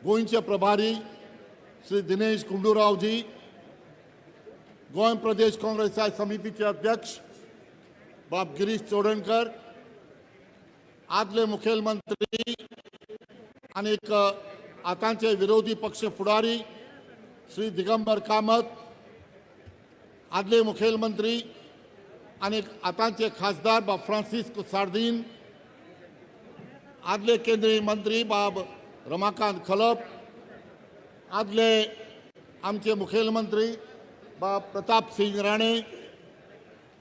गोयचे प्रभारी श्री दिनेश गुंडूरावजी, गोय प्रदेश काँग्रेस समितीचे अध्यक्ष बाब गिरीश चोडणकर, आदले मुखेलमंत्री आणि आतांचे विरोधी पक्ष फुडारी श्री दिगंबर कामत, आदले मुखेलमंत्री आणि आतांचे खासदार बाब फ्रांसिस्को सार्दिन, आदले केंद्रीय मंत्री बाब रमाकांत खलप, आदले आमचे मुखेलमंत्री बाब प्रताप सिंग राणे,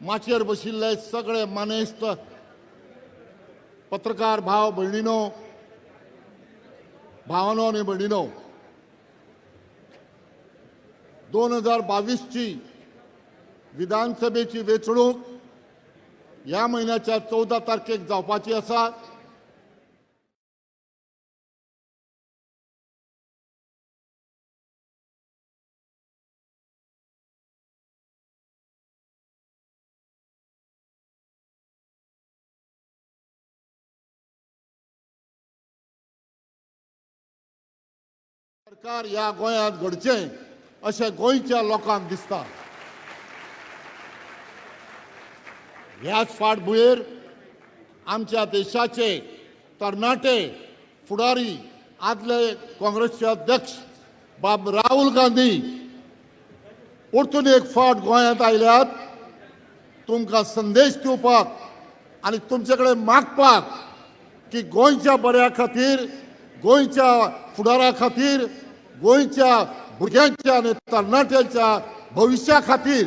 माचेर बशिल्ले सगळे मानेस्त पत्रकार भाव भयणीनो, भावनो आणि भयणीनो, 2022 ची विधानसभेची वेंचणूक ह्या महिन्याच्या 14 तारखेक जावपाची आसा। सरकार या गोंयांत घडचें अशें गोंयच्या लोकांक दिसता। ह्याच फाटभुंयेर आमच्या देशाचे तरणाटे फुडारी आदले काँग्रेसचे अध्यक्ष बाब राहुल गांधी परतून एक फावट गोंयांत आयल्यात तुमकां संदेश दिवपाक आनी तुमचे कडेन मागपाक की गोंयच्या बऱ्या खातीर, गोंयच्या फुडारा खातीर, गोंयच्या भुरग्यांच्या आनी तरणाट्यांच्या भविश्या खातीर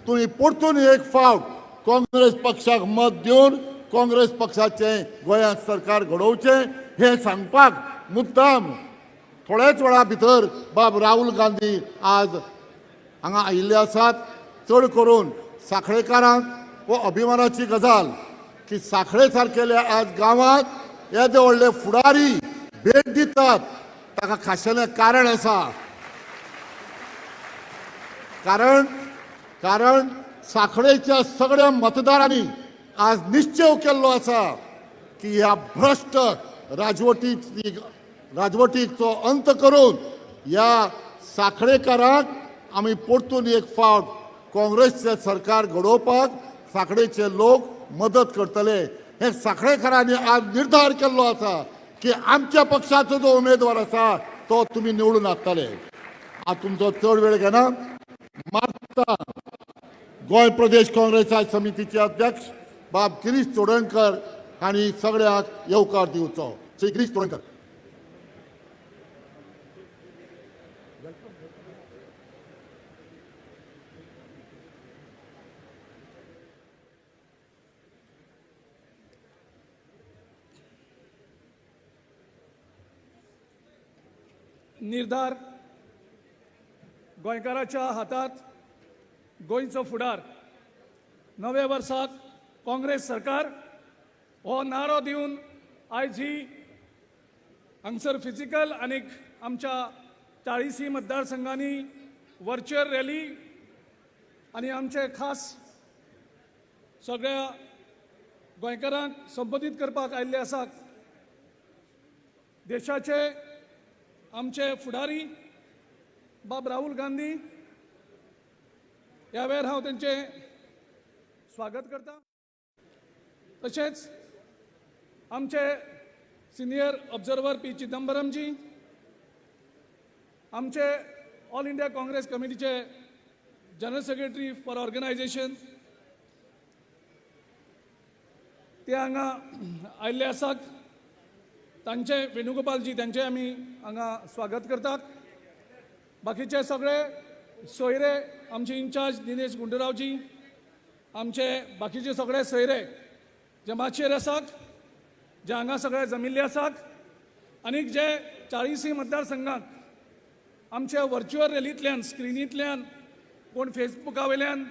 तुमी परतून एक फावट काँग्रेस पक्षाक मत दिवन काँग्रेस पक्षाचें गोंयांत सरकार घडोवचें हें सांगपाक मुद्दाम थोड्याच वेळा भितर बाब राहुल गांधी आज हांगा आयिल्ले आसात। चड करून साखळेकारांक हो अभिमानाची गजाल की साखळे सारकेल्या आज गांवांत येदे व्हडले फुडारी भेट दितात, ताका खाशेलें कारण आसा। कारण साखळेच्या सगळ्या मतदारांनी आज निश्चय केल्लो आसा की ह्या भ्रष्ट राजवटीचो अंत करून ह्या साखळेकारांक आमी परतून एक फावट काँग्रेसचें सरकार घडोवपाक साखळेचे लोक मदत करतले। हे साखळेकारांनी आज निर्धार केल्लो आसा की आमच्या पक्षाचो जो उमेदवार आसा तो तुमी निवडून हाडटले। हांव तुमचो चड वेळ घेना, मागता गोय प्रदेश काँग्रेस समितीचे अध्यक्ष बाब गिरीश चोडणकर हांणी सगळ्यांक येवकार दिवचो। श्री गिरीश चोडणकर। निर्धार गोंयकाराच्या हातात गोंयचो फुडार, नवे वर्साक काँग्रेस सरकार हो नारो दिवन आयज ही हांगसर फिजिकल आनी आमच्या 40 मतदारसंघांनी व्हर्च्युअल रॅली आनी आमचे खास सगळ्या गोंयकारांक संबोधीत करपाक आयिल्ले आसात। देशाचे आमचे फुडारी बाब राहुल गांधी ह्या वेळार हांव तेंचे स्वागत करता। तशेंच आमचे सिनियर ऑब्जर्वर पी चिदंबरम जी, आमचे ऑल इंडिया काँग्रेस कमिटीचे जनरल सेक्रेटरी फॉर ऑर्गनायझेशन ते हांगा आयिल्ले आसात। तांचे वेणुगोपालजी त्यांचे आमी हांगा स्वागत करतात। बाकीचे सगळे सोयरे, आमचे इंचार्ज दिनेश गुंडूरावजी, आमचे बाकीचे सगळे सोयरे जे माचयेर आसात, जे हांगा सगळे जमिल्ले आसात, आनीक जे 40 मतदारसंघांत आमच्या व्हर्च्युअल रॅलींतल्यान, स्क्रिनींतल्यान, कोण फेसबुका वयल्यान,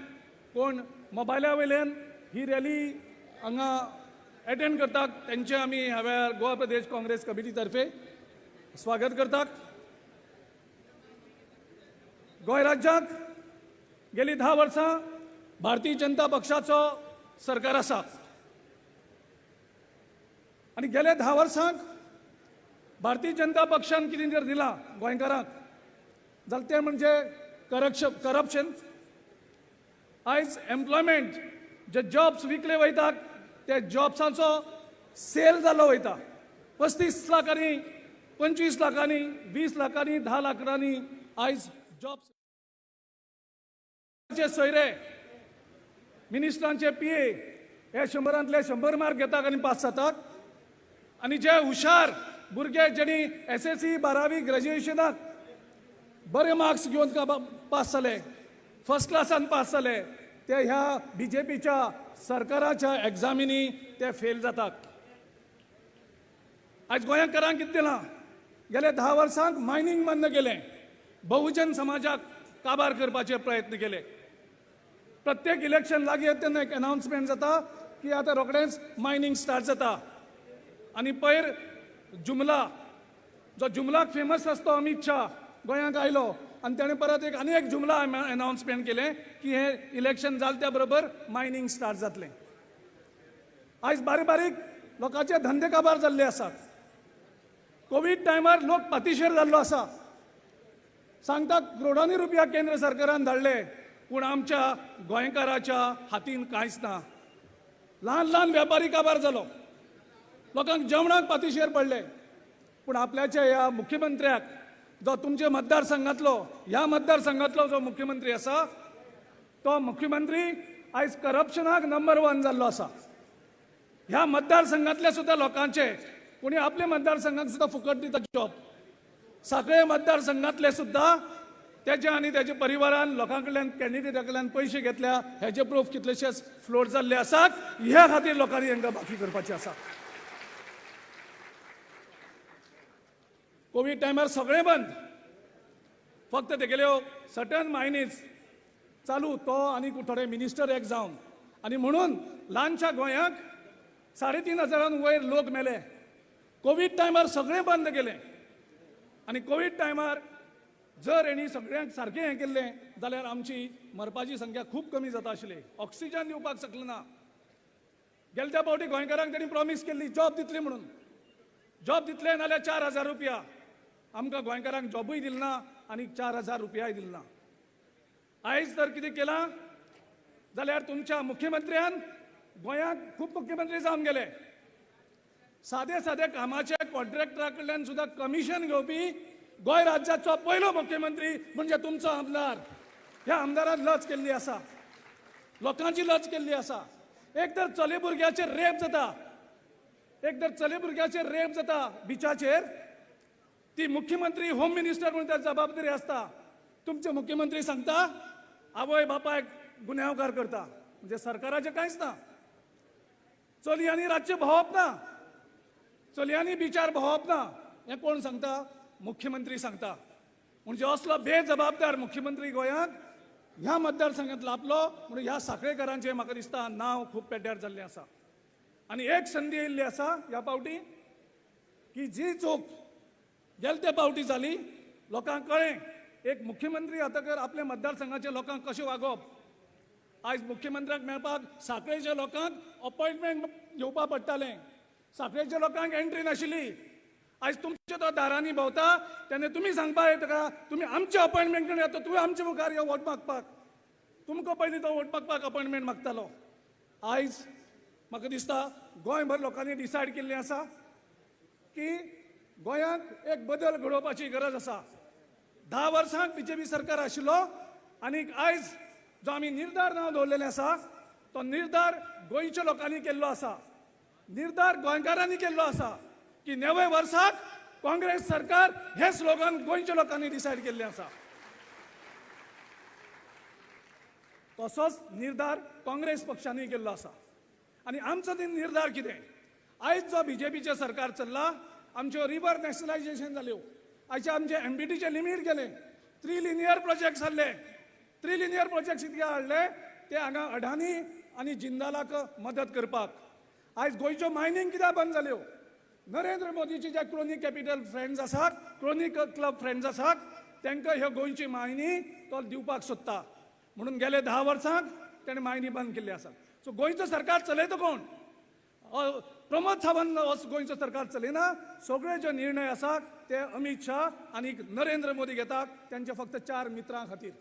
कोण मोबायला वयल्यान ही रॅली हांगा अटेंड करतात, त्यांचे आमी ह्या वेळार गोवा प्रदेश काँग्रेस कमिटी तर्फे स्वागत करतात। गोंय राज्यांत गेली 10 वर्सां भारतीय जनता पक्षाचो सरकार आसा आनी गेल्या 10 वर्सांक भारतीय जनता पक्षान कितें जर दिलां गोंयकारांक जाल्यार तें म्हणजे करप्शन. आयज एम्प्लॉयमेंट जे जॉब्स विकले वयतात ते जॉब्साचो सेल जाल्लो वयता. 35 लाखांनी 25 लाखांनी 20 लाखांनी 10 लाखांनी आयज जॉब्स सोयरे मिनिस्टरांचे PA हे 100रांतले 100 मार्क घेतात आनी पास जातात. आनी जे हुशार भुरगे जेणी SSC 12वी ग्रॅज्युएशनाक बरे मार्क्स घेवन पास जाले, फर्स्ट क्लासान पास जाले, ते ह्या BJPच्या सरकाराच्या एग्जामीनी ते फेल जातात. आज गोंयकारांक कितें दिलां? गेले 10 वर्सांक मायनिंग बंद केलें, बहुजन समाजाक काबार करपाचे प्रयत्न केले. प्रत्येक इलेक्शन लागीं येता तेन्ना एक अनाउन्समेंट जाता की आतां रोखडेंच मायनिंग स्टार्ट जाता. आनी पयर जो जुमलाक फेमस आसतो अमित शाह गोंयांक आयलो आनी ताणें परत आनी एक जुमला अनाउन्समेंट केलें की हे इलेक्शन जाले त्या बरोबर मायनिंग स्टार्ट जातलें. आयज बारीक बारीक लोकांचे धंदे काबार जाल्ले आसात. कोविड टायमार लोक पातीशेर जाल्लो आसा. सांगता करोडांनी रुपया केंद्र सरकारान धाडले, पूण आमच्या गोंयकाराच्या हातीन कांयच ना. ल्हान ल्हान वेपारी काबार जालो, लोकांक जेवणाक पातीशेर पडले. पूण आपल्याच्या ह्या मुख्यमंत्र्याक, जो तुमच्या मतदारसंघातलो ह्या मतदारसंघातलो जो मुख्यमंत्री आसा, तो मुख्यमंत्री आयज करप्शनाक नंबर 1 जाल्लो आसा. ह्या मतदारसंघातल्या सुद्धा लोकांचे कोणी आपल्या मतदारसंघाक सुद्धा फुकट दिता जॉब. सगळे मतदारसंघातले सुद्धा त्याचे आनी त्याच्या परिवारान लोकांकडल्यान कॅन्डिडेटा कडल्यान पयशे घेतल्या हेचे प्रूफ कितलेशेच फ्लोट जाल्ले आसात. ह्या खातीर लोकांनी हांकां माफी करपाची आसा. कोविड टायमार सगळें बंद, फक्त तेगेल्यो सर्टन मायनीज चालू, तो आनी थोडे मिनिस्टर एक जावन. आनी म्हणून ल्हानशा गोंयाक 3,500 वयर लोक मेले. कोविड टायमार सगळें बंद केलें. आनी कोविड टायमार जर हेणी सगळ्यांक सारकें हें केल्लें जाल्यार आमची मरपाची संख्या खूब कमी जाता आशिल्ली. ऑक्सिजन दिवपाक शकले ना. गेले त्या फावटी गोंयकारांक तेणी प्रॉमीस केल्ली जॉब दितली म्हणून. जॉब दितले नाल्यार 4,000 रुपया. आमकां गोंयकारांक जॉबूय दिल ना आनी 4,000 रुपयाय दिल ना. आयज तर कितें केलां जाल्यार तुमच्या मुख्यमंत्र्यान गोंयांक खूब मुख्यमंत्री जावन गेले. सादे सादे कामाचे कॉन्ट्रॅक्टरा कडल्यान सुद्धा कमिशन घेवपी गोंय राज्याचो पयलो मुख्यमंत्री म्हणजे तुमचो आमदार. ह्या आमदारान लज केल्ली आसा, लोकांची लज केल्ली आसा. एक तर चले भुरग्याचेर रेप जाता बिचाचेर, ती मुख्यमंत्री होम मिनिस्टर म्हणून त्या जबाबदारी आसता. तुमचे मुख्यमंत्री सांगता आवय बापायक गुन्यांवकार करता, म्हणजे सरकाराचें कांयच ना. चलयांनी रातचे भोंवप ना, चलयांनी बिचार भोंवप ना. हें कोण सांगता? मुख्यमंत्री सांगता. म्हणजे असलो बेजबाबदार मुख्यमंत्री गोंयांत ह्या मतदारसंघांत लाभलो म्हणून ह्या साखळेकारांचें म्हाका दिसता नांव खूब पेड्ड्यार जाल्लें आसा. आनी एक संदी येयल्ली आसा ह्या फावटी की जी चूक गेले ते फावटी जाली. लोकांक कळ्ळें एक मुख्यमंत्री जातकर आपल्या मतदारसंघाच्या लोकांक कशें वागोवप. आयज मुख्यमंत्र्याक मेळपाक साखळेच्या लोकांक अपॉयंटमेंट घेवपा पडटालें. साखळेच्या लोकांक एंट्री नाशिल्ली. आयज तुमच्या तो दारांनी भोंवता तेन्ना तुमी सांगपा येता तुमी आमचे अपॉयंटमेंट घेवन येता, तुवें आमच्या मुखार यो वोट मागपाक. तुमकां पयलीं तो वोट मागपाक अपॉयंटमेंट मागतालो. आयज म्हाका दिसता गोंयभर लोकांनी डिसायड केल्लें आसा की गोंयांत एक बदल घडोवपाची गरज आसा. 10 वर्सांक BJP सरकार आशिल्लो आनी आयज जो आमी निर्धार नांव दवरलेलें आसा तो निर्धार गोंयच्या लोकांनी केल्लो आसा. निर्धार गोंयकारांनी केल्लो आसा की 90 वर्साक काँग्रेस सरकार हे स्लोगन गोंयच्या लोकांनी डिसायड केल्लें आसा. तसोच निर्धार काँग्रेस पक्षांनी केल्लो आसा. आनी आमचो निर्धार कितें? आयज जो BJPचें सरकार चल्ला, आमच्यो रिवर नॅशनलायजेशन जाल्यो, आयचे आमचे MBDचे लिमीट गेले, 3 लिनियर प्रोजेक्ट्स हाडले. 3 लिनियर प्रोजेक्ट्स कित्याक हाडले? ते हांगा अडानी आनी जिंदालाक मदत करपाक. आयज गोंयच्यो मायनींग कित्याक बंद जाल्यो? नरेंद्र मोदीचे जे क्रोनी कॅपिटल फ्रेंड्स आसात, क्रोनी क्लब फ्रेंड्स आसात, तांकां ह्यो गोंयची मायनी तो दिवपाक सोदता. म्हणून गेले 10 वर्सांक ताणें मायनी बंद केल्ली आसा. सो गोंयचो सरकार चलयता कोण? प्रमोद सावंत गोंयचं सरकार चलयना. सगळे जे निर्णय आसात ते अमित शाह आणि नरेंद्र मोदी घेतात त्यांच्या फक्त 4 मित्रां खातीर.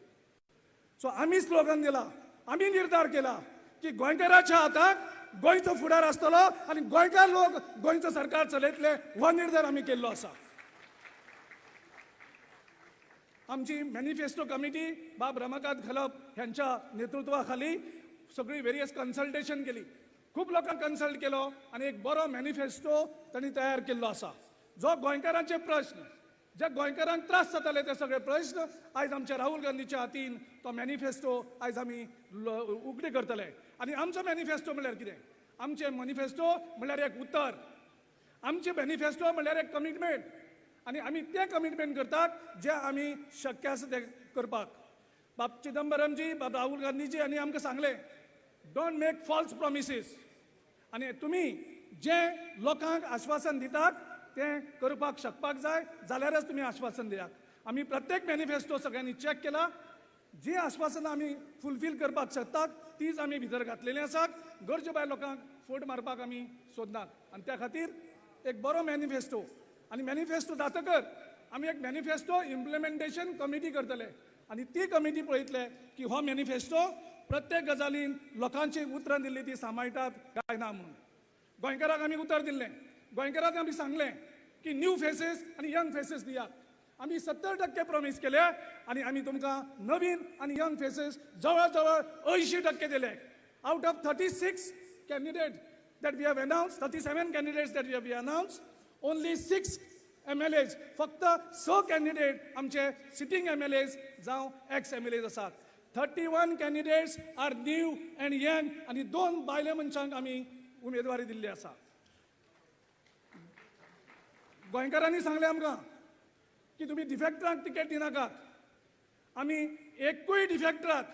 सो आम्ही स्लोगन दिला, आम्ही निर्धार केला की गोंयकाराच्या हाताक गोंयचो फुडार आसतलो आणि गोंयकार लोक गोंयचं सरकार चलयतले हो निर्धार आम्ही केल्लो आसा. आमची मॅनिफेस्टो कमिटी बाब रमाकांत खलप ह्यांच्या नेतृत्वाखाली सगळी वेरियस कन्सल्टेशन केली. खूप लोकांक कन्सल्ट केलो आणि एक बरो मॅनिफेस्टो त्यांनी तयार केल्लो आसा. जो गोंयकारांचे प्रश्न, जे गोंयकारांक त्रास जाताले ते सगळे प्रश्न आयज आमच्या राहुल गांधीच्या हातीन तो मॅनिफेस्टो आयज आमी उगडे करतले. आणि आमचो मॅनिफेस्टो म्हळ्यार कितें? आमचे मॅनिफेस्टो म्हळ्यार एक उतर, आमचे मॅनिफेस्टो म्हळ्यार एक कमिटमेंट. आणि आमी ते कमिटमेंट करतात जे आमी शक्य आसा ते करपाक. बाब चिदंबरमजी, बाब राहुल गांधीजी आनी आमकां सांगले, डोंट मेक फॉल्स प्रॉमिसीस. आणि तुम्ही जे लोकांक आश्वासन दितात ते करपाक शकपाक जाय, जाल्यारच तुम्ही आश्वासन दियात. आमी प्रत्येक मॅनिफेस्टो सगळ्यांनी चॅक केला. जी आश्वासनां आमी फुलफील करपाक शकतात तीच आमी भितर घातलेली आसात. गरजे भायर लोकांक फट मारपाक आमी सोदनात. आणि त्या खातीर एक बरो मॅनिफेस्टो, आणि मॅनिफेस्टो जातकर आमी एक मॅनिफेस्टो इम्प्लिमेंटेशन कमिटी करतले. आणि ती कमिटी पळयतले की हो मॅनिफेस्टो प्रत्येक गजालीन लोकांची उतरां दिल्ली ती सांबाळटात काय ना म्हणून. गोंयकारांक आमी उतर दिल्लें. गोंयकारांक आमी सांगलें की न्यू फेसीस आणि यंग फेसीस दियात. आमी 70% प्रॉमिस केले आणि आमी तुमकां नवीन आणि यंग फेसीस जवळ जवळ 80% दिले. Out of 36 candidate that we have announced, 37 candidates that we have announced, only 6 MLAs, फक्त 6 कॅन्डिडेट आमचे सिटींग MLAs जावं एक्स MLAs आसात. 31 candidates are new and young आणि 2 बायले मनशांक आमी उमेदवारी दिल्ली आसा. गोंयकारांनी सांगले आमकां की तुम्ही डिफेक्टरांक तिकेट दिनाकात. आमी एकूय डिफेक्टराक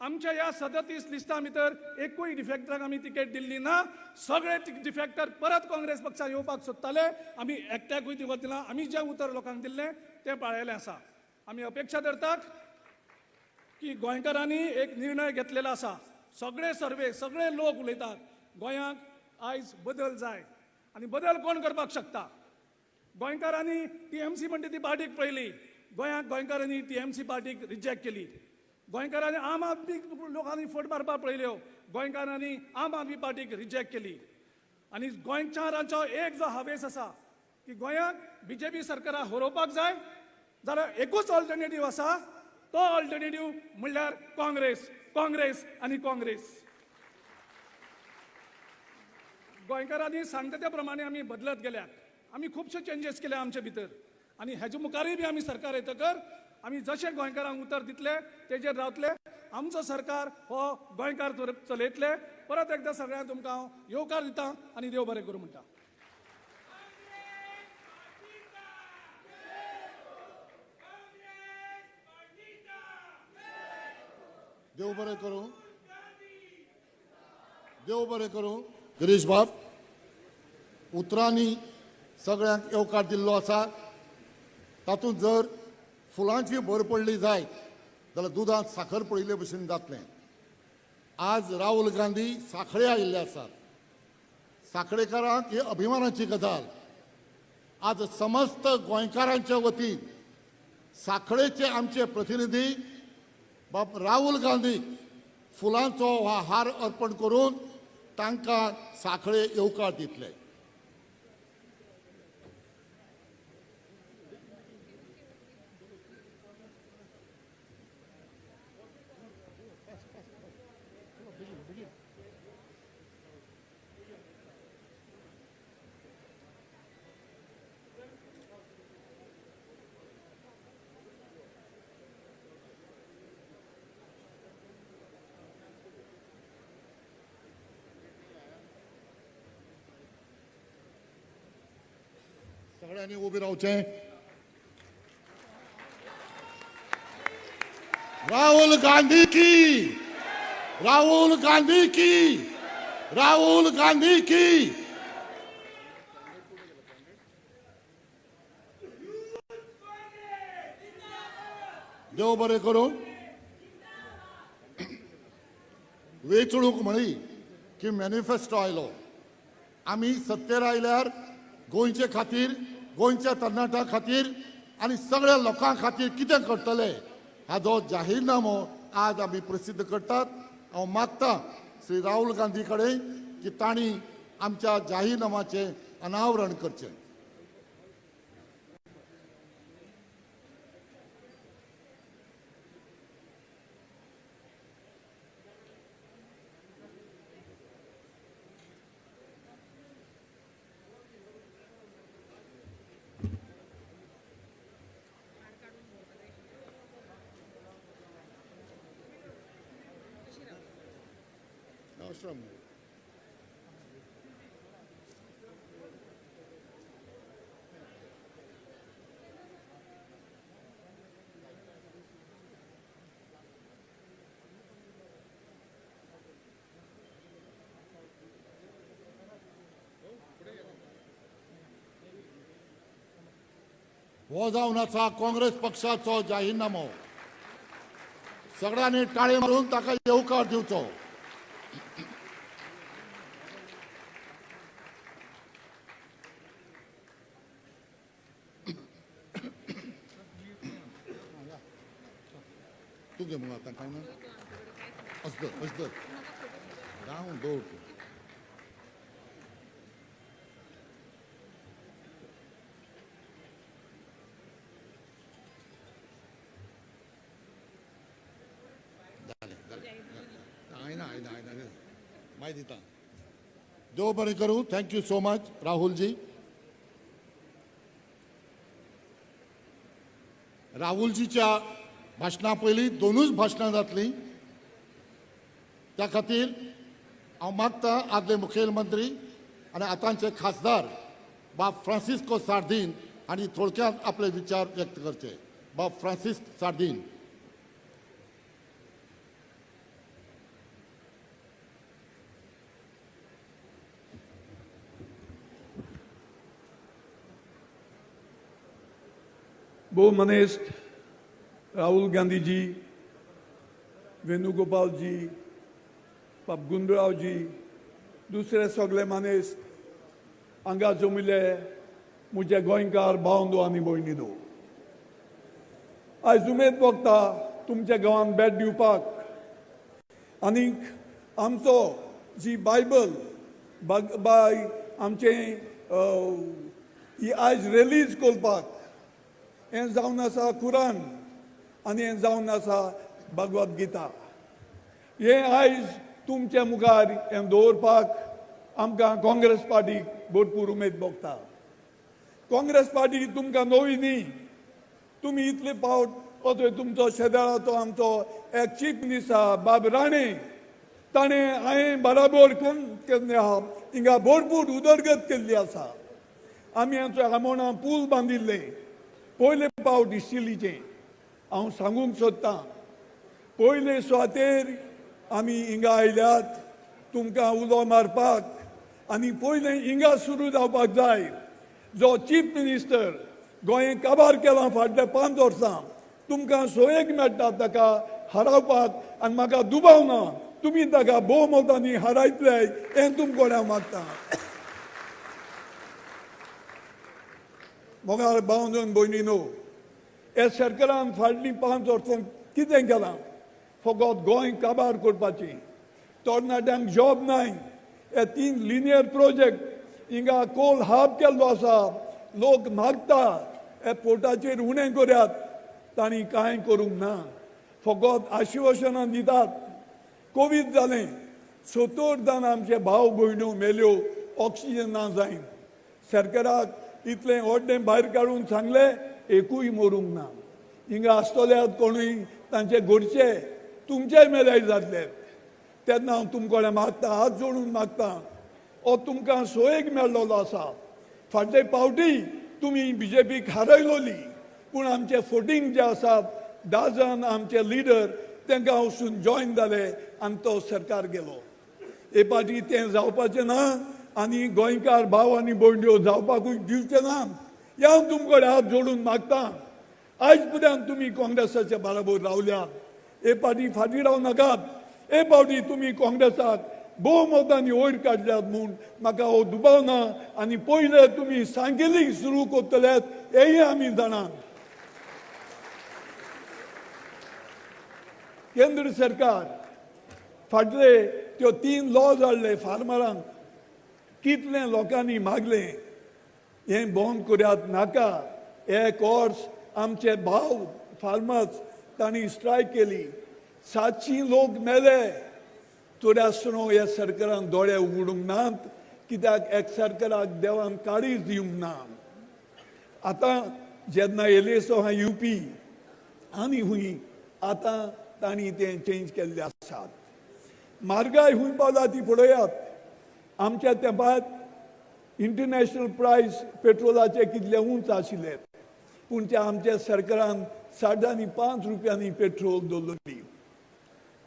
आमच्या ह्या 37 लिस्टां भितर एकूय डिफेक्टराक आमी तिकेट दिल्ली ना. सगळे डिफेक्टर परत काँग्रेस पक्षात येवपाक सोदताले. आमी एकट्याकूय तिकेट दिना. आमी जे उतर लोकांक दिल्लें तें पाळयलें आसा. आमी अपेक्षा धरतात की गोंयकारांनी एक निर्णय घेतलेलो आसा. सगळे सर्वे, सगळे लोक उलयतात गोंयांक आयज बदल जाय. आणि बदल कोण करपाक शकता? गोंयकारांनी TMC म्हणटा ती पार्टीक पळयली. गोंयांक गोंयकारांनी TMC पार्टीक रिजेक्ट केली. गोंयकारांनी आम आदमी लोकांनी फट मारपाक पळयल्यो. गोंयकारांनी आम आदमी पार्टीक रिजेक्ट केली. आणि गोंयकारांचो एक जो हावेस आसा की गोंयांक BJP सरकाराक हरोवपाक जाय, जाल्यार एकूच ऑल्टरनेटीव आसा. तो ऑल्टरनेटीव म्हणल्यार काँग्रेस, काँग्रेस आणि काँग्रेस. गोंयकारांनी सांगता त्या प्रमाणे आमी बदलत गेल्यात. आमी खुबशे चेंजीस केले आमचे भितर. आणि हेजे मुखारय बी आमी सरकार येतकर आमी जशे गोंयकारांक उतर दितले तेजेर रावतले. आमचो सरकार हो गोंयकार चलयतले. परत एकदा सगळ्यांक तुमकां हांव येवकार दिता आणि देव बरें करूं म्हणटा. देव बरें करूं. देव बरें करूं. गिरीश बाब, उतरांनी सगळ्यांक येवकार दिल्लो आसा. तातूंत जर फुलांची भर पडली जायत जाल्यार दुदांत साखर पडिल्ले भशेन जातलें. आज राहुल गांधी साखळे आयिल्ले आसात. साखळेकारांक ही अभिमानाची गजाल. आज समस्त गोंयकारांच्या वतीन साखळेचे आमचे प्रतिनिधी बाब राहुल गांधी फुलांचो हो हार अर्पण करून तांकां साखळे येवकार दितले. सगळ्यांनी उबे रावचें. राहुल गांधी की, राहुल गांधी की, राहुल गांधी की. देव बरें करूं. वेंचणूक म्हळी की मॅनिफेस्टो आयलो. आमी सत्तेर आयल्यार गोंयचे खातीर गोंयच्या तरणाट्यां खातीर आनी सगळ्या लोकां खातीर कितें करतले हाजो जाहीरनामो आज आमी प्रसिद्ध करतात. हांव मागतां श्री राहुल गांधी कडेन की तांणी आमच्या जाहीरनाम्याचें अनावरण करचें. Awesome. हो जावन आसा काँग्रेस पक्षाचो जाहीरनामो. सगळ्यांनी टाळी मारून ताका येवकार दिवचो. तू घे मग आता काय ना असतं राहून दौड माहिती दिता. देव बरें करूं. Thank you so much Rahulji. राहुलजीच्या भाशणा पयलीं दोनूच भाशणां जातलीं. त्या खातीर हांव मागतां आदले मुखेलमंत्री आनी आतांचे खासदार बाब फ्रांसिस्को सार्दीन हांणी थोडक्यात आपले विचार व्यक्त करचे. बाब फ्रांसिस सार्दीन. बहुमनेस्त राहुल गांधी जी, वेणुगोपाल जी, बाब गुंडराव जी, दुसरे सगळे मनेस्त हांगा जमिल्ले म्हजे गोंयकार भावंदो आनी भयणीनो, आयज उमेद भोगता तुमच्या गांवांत भेट दिवपाक आनीक आमचो जी बायबल बाय आमचे ही आयज रिलीज करपाक हें जावन आसा कुरान आनी हें जावन आसा भगवत गीता. हें आयज तुमच्या मुखार हें दवरपाक आमकां काँग्रेस पार्टीक भरपूर उमेद भोगता. काँग्रेस पार्टी तुमकां नवी न्ही. तुमी इतले फावट हो तुमचो शेजाराचो आमचो एक चीफ मिनिस्टर आहा बाब राणे, ताणें हांवें बराबर केल्लें आहा. हिंगा भरपूर उदरगत केल्ली आसा. आमी आमच्या आमोणा पूल बांदिल्ले पयले फावट हिस्ट्रीचें हांव सांगूंक सोदतां. पयले सुवातेर आमी हिंगा आयल्यात तुमकां उलो मारपाक आनी पयलें हिंगा सुरू जावपाक जाय. जो चीफ मिनिस्टर गोंय काबार केला फाटल्या 5 वर्सां, तुमकां सोयेक मेळटा ताका हरावपाक आनी म्हाका दुबाव ना. तुमी ताका भोवमतांनी हरायतले हें तुमकोण हांव मागतां. मोगार भावंदो भयणीनो, हे सरकारान फाटलीं 5 वर्सां कितें केलां? फकत गोंय काबार करपाची. तरणाट्यांक जॉब नाय. हे 3 लिनियर प्रोजेक्ट हिंगा कोल हाब केल्लो आसा. लोक मागता हे पोर्टाचेर उणें करात. तांणी कांय करूंक ना. फकत आश्वासनां दितात. कोवीड जालें, 70 जाण आमचे भाव भयण्यो मेल्यो ऑक्सिजन ना जायन. सरकाराक इतलें व्हडलें भायर काडून सांगलें, एकूय मरूंक ना. हिंगा आसतल्यात कोणूय तांचे घरचे तुमचे मेल्याय जातले. तेन्ना हांव तुमकोडे मागता, हात जोडून मागता, हो तुमकां सोयेक मेळ्ळलो आसा. फाटले फावटी तुमी बीजेपीक हारयलोली, पूण आमचे फोटींग जे आसात 10 जाण आमचे लिडर तांकां वचून जॉयन जाले आनी तो सरकार गेलो. हे फाटी तें जावपाचें ना आनी गोंयकार भाव आनी भयण्यो जावपाकूय दिवचे ना. हें हांव तुमकोडे हात जोडून मागतां. आयज पर्यंत तुमी काँग्रेसाच्या बरोबर रावल्यात. हे फाटी फाटीं राव नाकात. हे फावटी तुमी काँग्रेसाक भोवमतांनी वयर काडल्यात म्हूण म्हाका हो दुबाव ना आनी पयले तुमी सांगेली सुरू करतल्यात हेय आमी जाणात. केंद्र सरकार फाटले त्यो 3 लॉज हाडले फार्मरांक कितले लोकांनी मागले हे बंद करात नाका. हे कोर्स आमचे भाव फार्मर्स तांणी स्ट्रायक केली 700 लोक मेले तरी आसतना ह्या सरकारान दोळे उगडूंक नात कित्याक एक सरकाराक देवान काळीज दिवंक ना. आतां जेन्ना येयलेसो हा येवपी आनी हुंय आतां तांणी तें चेंज केल्लें आसात. म्हारगाय हुंय पावला ती पळयात. आमच्या तेंपार इंटरनॅशनल प्रायस पेट्रोलाचे कितले उंच आशिल्ले पूण ते आमच्या सरकारान 5.5 रुपयांनी पेट्रोल दवरली.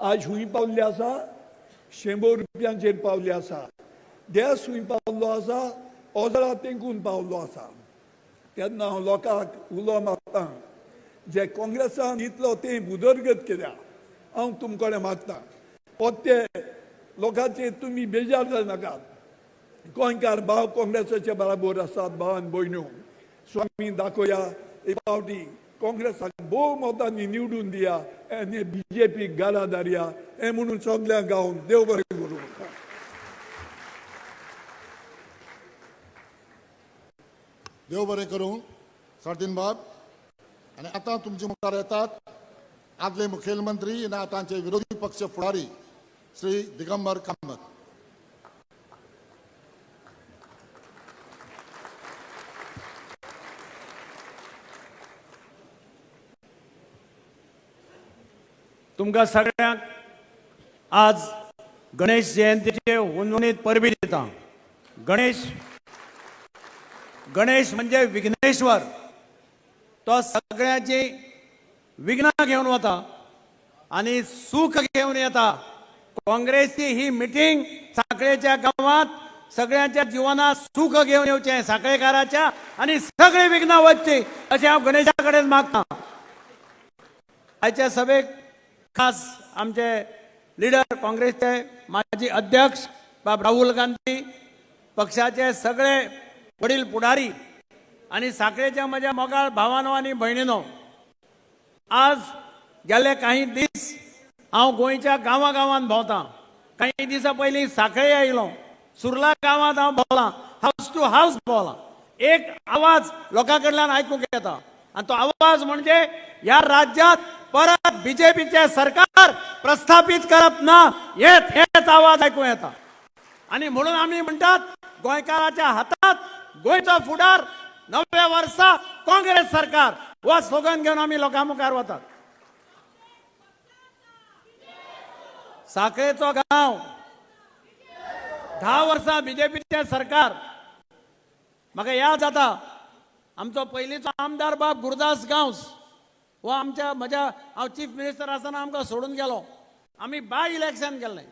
आज हुंय पावल्ले आसा 100 रुपयांचेर पावले आसा. गॅस हुंय पावल्लो आसा ओजरा तेंकून पावल्लो आसा. तेन्ना हांव लोकांक उलो मागतां जे काँग्रेसान इतलो तें उदरगत केल्या हांव तुमचे कडेन मागतां ते लोकांचेर तुमी बेजार जानाकात. गोंयकार भाव काँग्रेसाचे बराबर आसात भाव आनी भयण्यो. सो आमी दाखोवया एक फावटी काँग्रेसाक भोवमतांनी निवडून दिया आनी बीजेपीक गारा धाडया हें म्हणून सगल्यांक गावून देव बरें करूं. देव बरें करूं सारदीन बाब. आनी आतां तुमचे मुखार येतात आदले मुखेलमंत्री आनी आतांचे विरोधी पक्ष फुडारी श्री दिगंबर कामत. तुमकां सगळ्यांक आज गणेश जयंतीचे हुनहुनीत परबी दिता. गणेश म्हणजे विघ्नेश्वर. तो सगळ्यांची विघ्न घेऊन वता आणि सुख घेऊन येता. काँग्रेसची ही मिटिंग साखळेच्या गावात सगळ्यांच्या जीवनात सुख घेऊन येवचे साखळेकाराच्या आणि सगळे विघ्न वचचे असे हांव गणेशा कडेन मागता. आजच्या सभेक खास आमचे लीडर काँग्रेसचे माजी अध्यक्ष बाब राहुल गांधी पक्षाचे सगळे वडील पुढारी आणि साखळेच्या माझ्या मोगाळ भावानो आणि भयणीनो, आज गेले काही दीस हांव गोंयच्या गांवागांवांत भोंवता. काही दिसा पयलीं साखळे आयलो. सुर्ला गांवांत हांव भोंवला, हाऊस टू हाऊस भोंवला. एक आवाज लोकां कडल्यान आयकूंक येता आणि तो आवाज म्हणजे ह्या राज्यात परत बीजेपीचे सरकार प्रस्थापित करप ना हेच आवाज ऐकूं येता. आणि म्हणून आम्ही म्हणतात गोंयकाराच्या हातात गोंयचो फुडार 9व्या वर्सा काँग्रेस सरकार हो स्लोगन घेऊन आम्ही लोकां मुखार वतात. साखळेचो गांव 10 वर्सां बीजेपीचे सरकार. म्हाका याद जाता आमचो पयलींचो आमदार बाब गुरदास गांवस हो हांव चीफ मिनिस्टर आसतना आमकां सोडून गेलो. आमी बाय इलेक्शन केल्लें.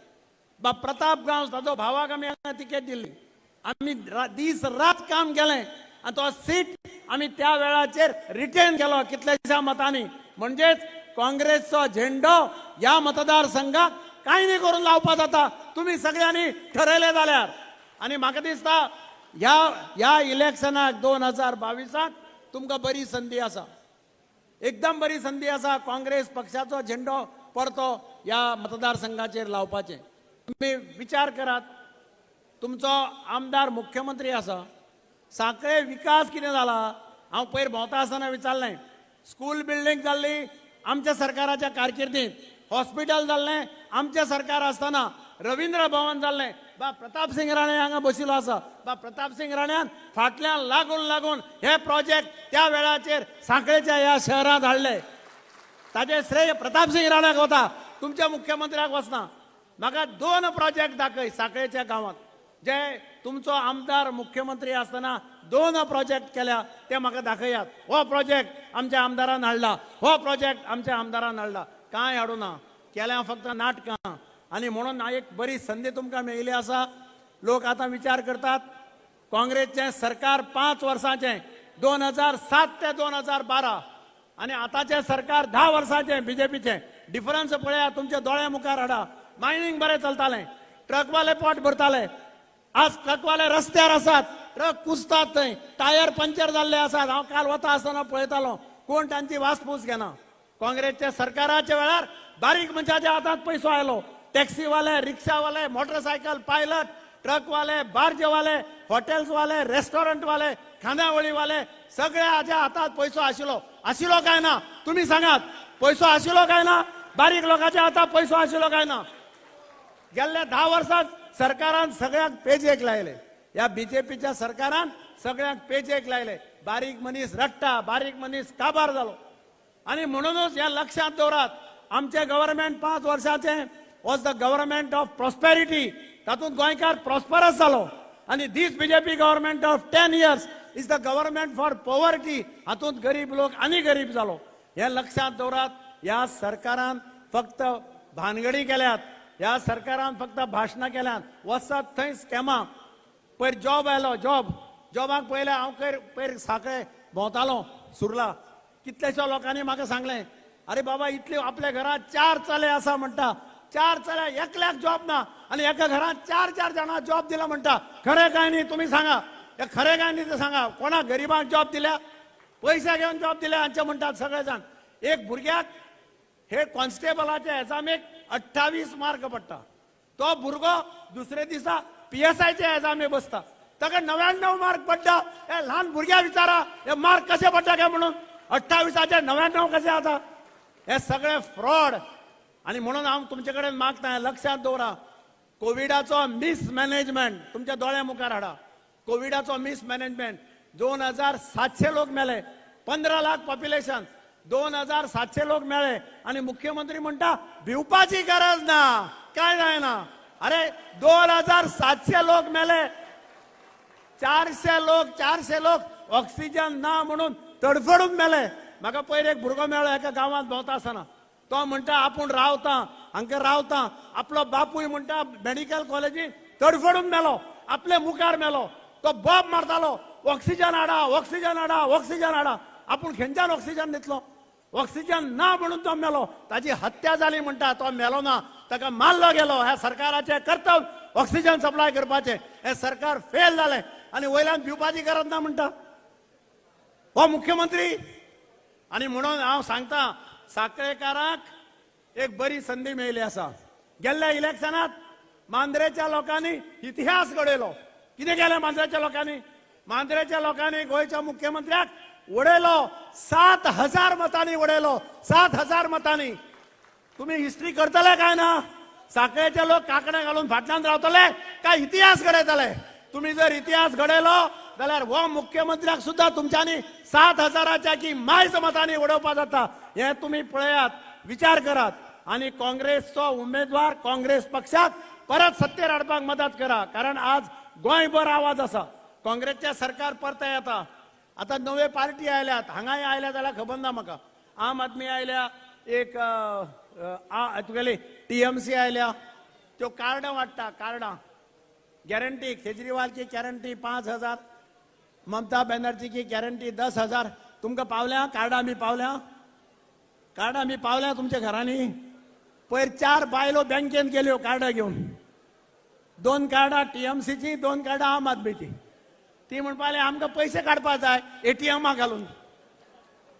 बाब प्रताप गांवस ताचो भावाक आमी हांगा तिकेट दिल्ली. आमी दीस रात काम केलें आनी तो सीट आमी त्या वेळाचेर रिटेन केलो कितल्याशा मतांनी. म्हणजेच काँग्रेसचो झेंडो ह्या मतदारसंघात कांय न्ही करून लावपा जाता तुमी सगळ्यांनी ठरयलें जाल्यार. आनी म्हाका दिसता ह्या इलेक्शनाक 2022 तुमकां बरी संदी आसा, एकदम बरी संदी आसा काँग्रेस पक्षाचो झेंडो परतो ह्या मतदारसंघाचेर लावपाचें. तुम्ही विचार करात, तुमचो आमदार मुख्यमंत्री आसा. साखळे विकास कितें जाला हांव पयर भोंवता आसतना विचारलें. स्कूल बिल्डींग जाल्ली आमच्या सरकाराच्या कारकिर्दींत, हॉस्पिटल जाल्लें आमचें सरकार आसतना, रवींद्र भवन जाल्लें बाब प्रताप सिंग राणे हांगा बशिल्लो आसा. बाब प्रताप सिंग राण्यान फाटल्यान लागून हे प्रोजेक्ट त्या वेळाचेर सांखळेच्या ह्या शहरांत हाडले. ताचे श्रेय प्रताप सिंग राणाक वता, तुमच्या मुख्यमंत्र्याक वचना. म्हाका 2 प्रोजेक्ट दाखय सांखळेच्या गांवांत जे तुमचो आमदार मुख्यमंत्री आसतना 2 प्रोजेक्ट केल्या ते म्हाका दाखयात. हो प्रोजेक्ट आमच्या आमदारान हाडला, हो प्रोजेक्ट आमच्या आमदारान हाडला. कांय हाडूं ना, केल्या फक्त नाटकां. आणि म्हणून एक बरी संधी तुमकां मेळिल्ली आसा. लोक आता विचार करतात काँग्रेसचें सरकार 5 वर्सांचें 2007 ते 2012 आणि आताचें सरकार 10 वर्सांचें बीजेपीचें. डिफरन्स पळया, तुमच्या दोळ्या मुखार हाडा. मायनिंग बरें चलतालें, ट्रकवाले पोट भरताले. आज ट्रकवाले रस्त्यार आसात, ट्रक कुसतात थंय, टायर पंक्चर जाल्ले आसात. हांव काल वता आसतना पळयतालो, कोण तांची वासपूस घेना. काँग्रेसच्या सरकाराच्या वेळार बारीक मनशाच्या हातांत पयसो आयलो. टॅक्सीवाले, रिक्षावाले, मोटरसायकल पायलट, ट्रकवाले, बार्जवाले, हॉटेल्सवाले, रेस्टॉरंटवाले, खानावळीवाले सगळ्याच्या हातात पयसो आशिलो काय ना? तुम्ही सांगात, पयसो आशिलो काय ना? बारीक लोकांच्या हातात पयसो आशिलो काय ना? गेल्ल्या 10 वर्सात सरकारान सगळ्यांक पेजेक लायले. या बीजेपीच्या सरकारान सगळ्यांक पेजेक लायले. बारीक मनीस रट्टा, बारीक मनीस काबार जालो. आणि म्हणूनच या लक्षात दवरात, आमचे गव्हर्नमेंट 5 वर्षाचे was the government of prosperity. तातूंत गोंयकार प्रॉस्परस जालो. आणि this BJP government of 10 years is the government for poverty. हातूंत गरीब लोक आनी गरीब जालो. हे लक्षात दवरात. या सरकारान फक्त भानगडी केल्यात. या सरकारान फक्त भाशणां केल्यात. वचत थंय स्कॅमां. पयर जॉब आयलो, जॉबाक पयले हांव पयर साखळे भोंवतालो सुरला. कितलेशा लोकांनी म्हाका सांगलें, अरे बाबा इतले आपल्या घरात 4 चले आसा म्हणटा. 4 चले, एकल्याक जॉब ना आणि एका घरात 4 जाणां जॉब दिला म्हणटा. खरें काय न्ही? तुम्ही सांगा. हे खरें काय न्ही ते सांगा. कोणा गरीबांक जॉब दिल्या? पैसे घेवन जॉब दिल्या हांचे म्हणटात सगळे जाण. एक भुरग्याक हे कॉन्स्टेबलाच्या एग्जामेक 28 मार्क पडटा. तो भुरगो दुसरे दिसा PSIच्या एग्जामे बसता, ताका 99 मार्क पडटा. हे ल्हान भुरग्या विचारा हे मार्क कशे पडटा काय म्हणून. 28चे 99 कसे आता? हे सगळे फ्रॉड. आणि म्हणून हांव तुमचे कडेन मागता, लक्षात दवरा. कोविडाचो मिसमॅनेजमेंट तुमच्या दोळ्या मुखार हाडा. कोविडाचो मिसमॅनेजमेंट. 2700 लोक मेले. 15 लाख पॉप्युलेशन. 2700 लोक मेले आणि मुख्यमंत्री म्हणटा भिवपाची गरज ना, काय जायना. अरे 2700 लोक मेले. 400 लोक ऑक्सिजन ना म्हणून तडफडून मेले. म्हाका पयर एक भुरगो मेळ्ळो एका गांवांत भोंवता आसतना. तो म्हणटा आपूण रावता, हांगा रावता. आपलो बापूय म्हणटा मेडिकल कॉलेजीत तडफडून मेलो, आपले मुखार मेलो. तो बॉब मारतालो, ऑक्सिजन हाडा, ऑक्सिजन हाडा, ऑक्सिजन हाडा. आपूण खंयच्यान ऑक्सिजन दितलो? ऑक्सिजन ना म्हणून तो मेलो. ताची हत्या जाली म्हणटा. तो मेलो ना, ताका मारलो गेलो. ह्या सरकाराचे कर्तव्य ऑक्सिजन सप्लाय करपाचे. हे सरकार फेल जाले आणि वयल्यान भिवपाची गरज ना म्हणटा हो मुख्यमंत्री. आणि म्हणून हांव सांगता, साखळेकाराक एक बरी संधी मेळिल्ली आसा. गेल्ल्या इलेक्शनात मांद्रेच्या लोकांनी इतिहास घडयलो. कितें केलें मांद्रेच्या लोकांनी? मांद्रेच्या लोकांनी गोंयच्या मुख्यमंत्र्याक उडयलो. 7000 मतांनी उडयलो. 7000 मतांनी. तुम्ही हिस्ट्री करतले काय ना? साखळेचे लोक कांकडे घालून फाटल्यान रावतले काय इतिहास घडयतले? तुम्ही जर इतिहास घडयलो जाल्यार हो मुख्यमंत्र्याक सुद्धा तुमच्यांनी 7000च्या की मायज मतांनी उडोवपा जाता. हे तुम्ही पळयात, विचार करात. आणि काँग्रेसचो उमेदवार काँग्रेस पक्षाक परत सत्तेर हाडपाक मदत करा. कारण आज गोंयभर आवाज आसा. काँग्रेसचे सरकार परते येता. आता नवे पार्टी आयल्यात. हांगाय आयल्या जाल्यार खबर ना म्हाका. आम आदमी आयल्या, एक तुगेली TMC आयल्या. त्यो कार्डां वाडटा, कार्डां. गॅरंटी केजरीवाल की गॅरंटी 5000, ममता बॅनर्जी की गॅरंटी 10,000. तुमकां पावल्या कार्डां? आमी पावल्या? कार्डां आमी पावल्या तुमच्या घरांनी? पयर 4 बायलो बँकेन गेल्यो कार्डां घेवन. 2 कार्डां TMCची, 2 कार्डां आम आदमीची. ती म्हणपाले आमकां पयशे काडपा जाय ATM घालून.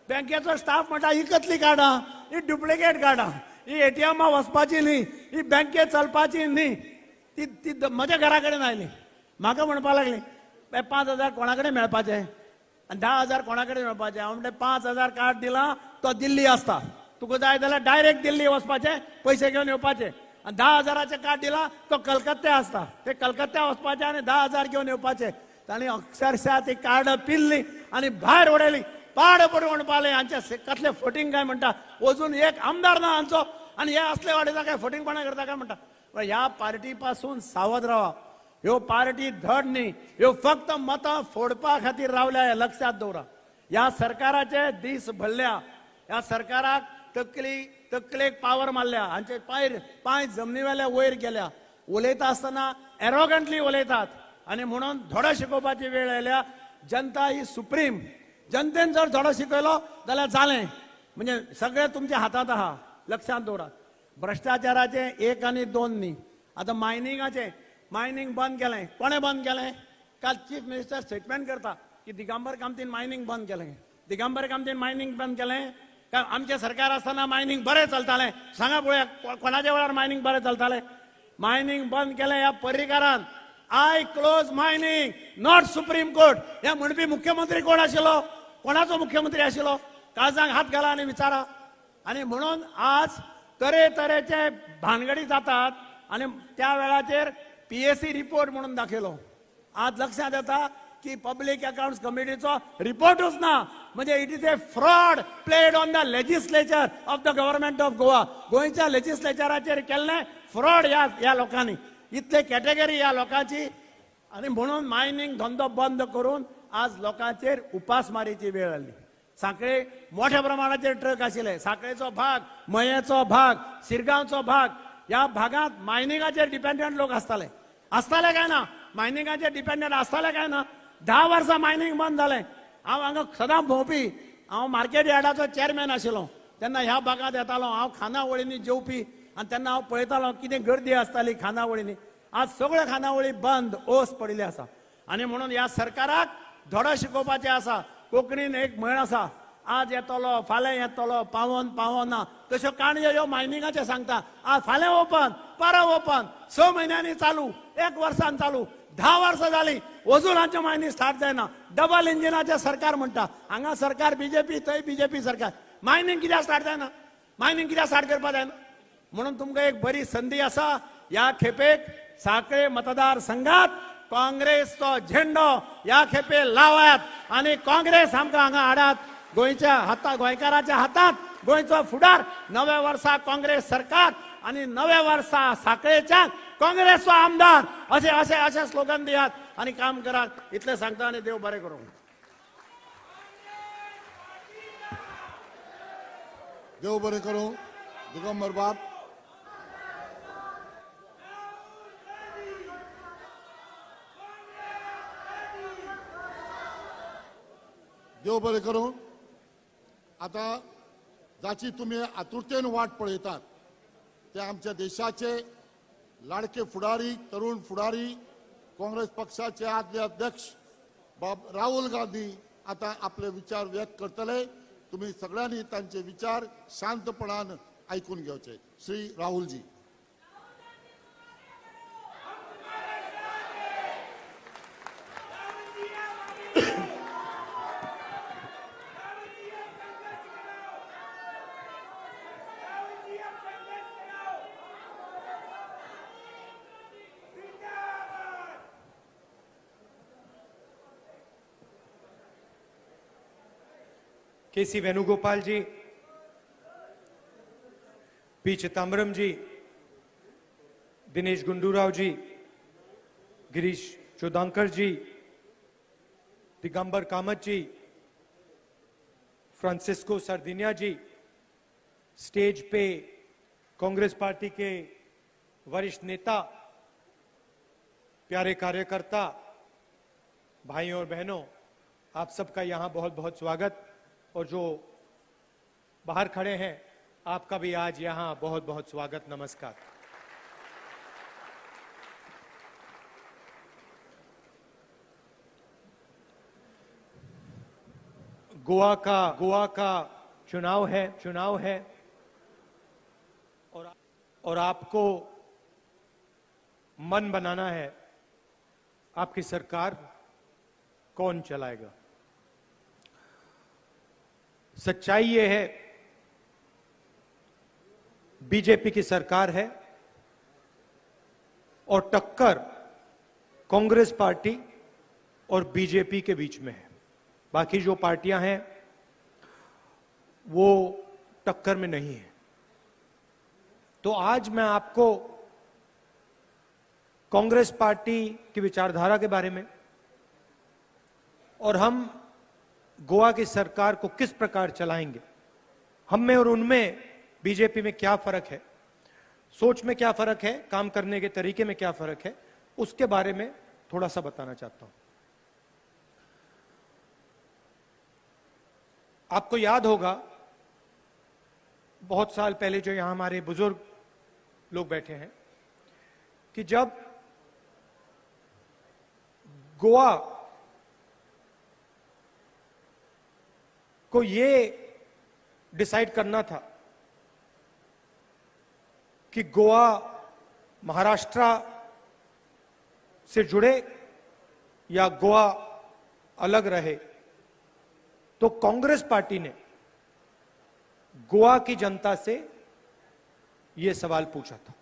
बँकेचो स्टाफ म्हणटा ही कसली कार्डां? ही डुप्लिकेट कार्डां. ही ATM वचपाची न्ही, ही बँकेत चलपाची न्ही. ती म्हज्या घरा कडेन आयली. म्हाका म्हणपा लागली 5000 कोणा कडेन मेळपाचे आनी 10,000 कोणा कडेन मेळपाचे. हांव म्हणलें 5000 कार्ड दिला तो दिल्ली आसता. तुका जाय जाल्यार डायरेक्ट दिल्ली वचपाचें, पयशे घेवन येवपाचे. आनी 10,000चे कार्ड दिला तो कलकत्त्या आसता. ते कलकत्त्या वचपाचे आनी 10,000 घेवन येवपाचे. तांणी अक्षरशः ती कार्ड पिल्ली आणि भायर उडयली. पाड पडून म्हणपाले हांचे कसले फटींग काय म्हणटा. अजून एक आमदार ना हांचो आणि हे असले वाडयता काय, फटींगपणा करता काय म्हणटा. ह्या पार्टी पासून सावध रावा. ह्यो पार्टी धड न्ही. ह्यो फक्त मतां फोडपा खातीर रावल्या. हे लक्षात दवरा. ह्या सरकाराचे दीस भरल्या. ह्या सरकाराक तकलेक पावर मारल्या. हांचे पांय जमनीवेल्या वयर गेल्या. उलयता आसतना एरोगंटली उलयतात. आणि म्हणून धडो शिकोवपाची वेळ आयल्या. जनता ही सुप्रीम. जनतेन जर धडो शिकयलो जाल्यार जालें. म्हणजे सगळें तुमच्या हातात आहा. लक्षात दवरात. भ्रष्टाचाराचे 1 आणि 2 न्ही. आता मायनिंग बंद केलें. कोणे बंद केलें? काल चीफ मिनिस्टर स्टेटमेंट करता की दिगंबर कामतीन मायनिंग बंद केलें. दिगंबर कामतीन मायनिंग बंद केलें काय आमचे सरकार असताना मायनिंग बरें चलतालें? सांगा पळोवया कोणाच्या वेळार मायनिंग बरें चलतालें? मायनिंग बंद केलें ह्या पर्रीकारान. I close mining, not supreme court. हे म्हणपी मुख्यमंत्री कोण आशिल्लो? कोणाचो मुख्यमंत्री आशिल्लो? काळजांक हात घाला आनी विचारा. आणि म्हणून आज तरेतरेचे भानगडी जातात आणि त्या वेळाचेर PSC रिपोर्ट म्हणून दाखयलो. आज लक्षात येता की पब्लीक अकाउंट्स कमिटीचो रिपोर्टूच ना. म्हणजे it is a fraud played on the legislature of the government of Goa. गोंयच्या लेजिस्लेचराचेर केल्ले फ्रॉड ह्या लोकांनी. इतले कॅटेगरी ह्या लोकांची. आणि म्हणून मायनिंग धंदो बंद करून आज लोकांचेर उपासमारीची वेळ आली. सांखळे मोठ्या प्रमाणाचेर ट्रक आशिल्ले. सांखळेचो भाग, मयेचो भाग, शिरगांवचो भाग, ह्या भागात मायनिंगाचेर डिपेंडंट लोक आसताले काय ना? मायनिंगाचेर डिपेंडंट आसताले काय ना? 10 वर्सां मायनिंग बंद जालें. हांव हांगा सदां भोंवपी. हांव मार्केट यार्डाचो चेअरमॅन आशिल्लो. तेन्ना ह्या भागांत येतालो. हांव खानावळींनी जेवपी आणि तेन्ना हांव पळयतालो कितें गर्दी आसताली खानावळींनी. आज सगळ्यो खानावळी बंद, ओस पडिल्ले आसा. आणि म्हणून ह्या सरकाराक धडो शिकोवपाचें आसा. कोंकणीन एक म्हण आसा, आज येतलो फाल्यां येतलो, पावना. तश्यो काणयो ह्यो मायनिंगाचे सांगता. आज फाल्यां ओपन, परवा ओपन, 6 म्हयन्यांनी चालू, 1 वर्सान चालू. 10 वर्सां जालीं अजून हांचे मायनिंग स्टार्ट जायना. डबल इंजिनाचें सरकार म्हणटा. हांगा सरकार BJP, थंय BJP सरकार. मायनिंग कित्याक स्टार्ट जायना? मायनिंग कित्याक स्टार्ट करपा जायना? म्हणून तुमकां एक बरी संदी आसा. ह्या खेपेक सांखळे मतदारसंघात काँग्रेसचो झेंडो ह्या खेपे लावात आणि काँग्रेस आमकां हांगा हाडात. गोंयकाराच्या हातात गोंयचो फुडार. नव्या वर्सा काँग्रेस सरकार आणि नव्या वर्सा सांखळेच्या काँग्रेसचो आमदार असे स्लोगन दियात आणि काम करात. इतले सांगता आणि देव बरें करूं. देव बरें करूं. दिगंबर बाब. देव बरें करूं. आता जाची तुम्ही आतुरतेन वाट पळयतात ते आमच्या देशाचे लाडके फुडारी, तरुण फुडारी, काँग्रेस पक्षाचे आदले अध्यक्ष राहुल गांधी आता आपले विचार व्यक्त करतले. तुम्ही सगळ्यांनी त्यांचे विचार शांतपणान ऐकून घेवचे. श्री राहुलजी. KC वेणुगोपाल जी, P चिदंबरम जी, दिनेश गुंडूराव जी, गिरीश चोदांकर जी, दिगंबर कामत जी, फ्रांसिस्को सर्दिनिया जी, स्टेज पे कांग्रेस पार्टी के वरिष्ठ नेता, प्यारे कार्यकर्ता, भाइयों और बहनों, आप सबका यहां बहुत बहुत स्वागत. और जो बाहर खड़े हैं आपका भी आज यहां बहुत बहुत स्वागत. नमस्कार. गोवा का चुनाव है और आपको मन बनाना है आपकी सरकार कौन चलाएगा. सच्चाई ये है बीजेपी की सरकार है और टक्कर कांग्रेस पार्टी और बीजेपी के बीच में है. बाकी जो पार्टियां हैं वो टक्कर में नहीं है. तो आज मैं आपको कांग्रेस पार्टी की विचारधारा के बारे में और हम गोवा की सरकार को किस प्रकार चलाएंगे, हम में और उनमें बीजेपी में क्या फर्क है, सोच में क्या फर्क है, काम करने के तरीके में क्या फर्क है, उसके बारे में थोड़ा सा बताना चाहता हूं. आपको याद होगा बहुत साल पहले जो यहां हमारे बुजुर्ग लोग बैठे हैं, कि जब गोवा को ये डिसाइड करना था कि गोवा महाराष्ट्र से जुड़े या गोवा अलग रहे, तो कांग्रेस पार्टी ने गोवा की जनता से यह सवाल पूछा था।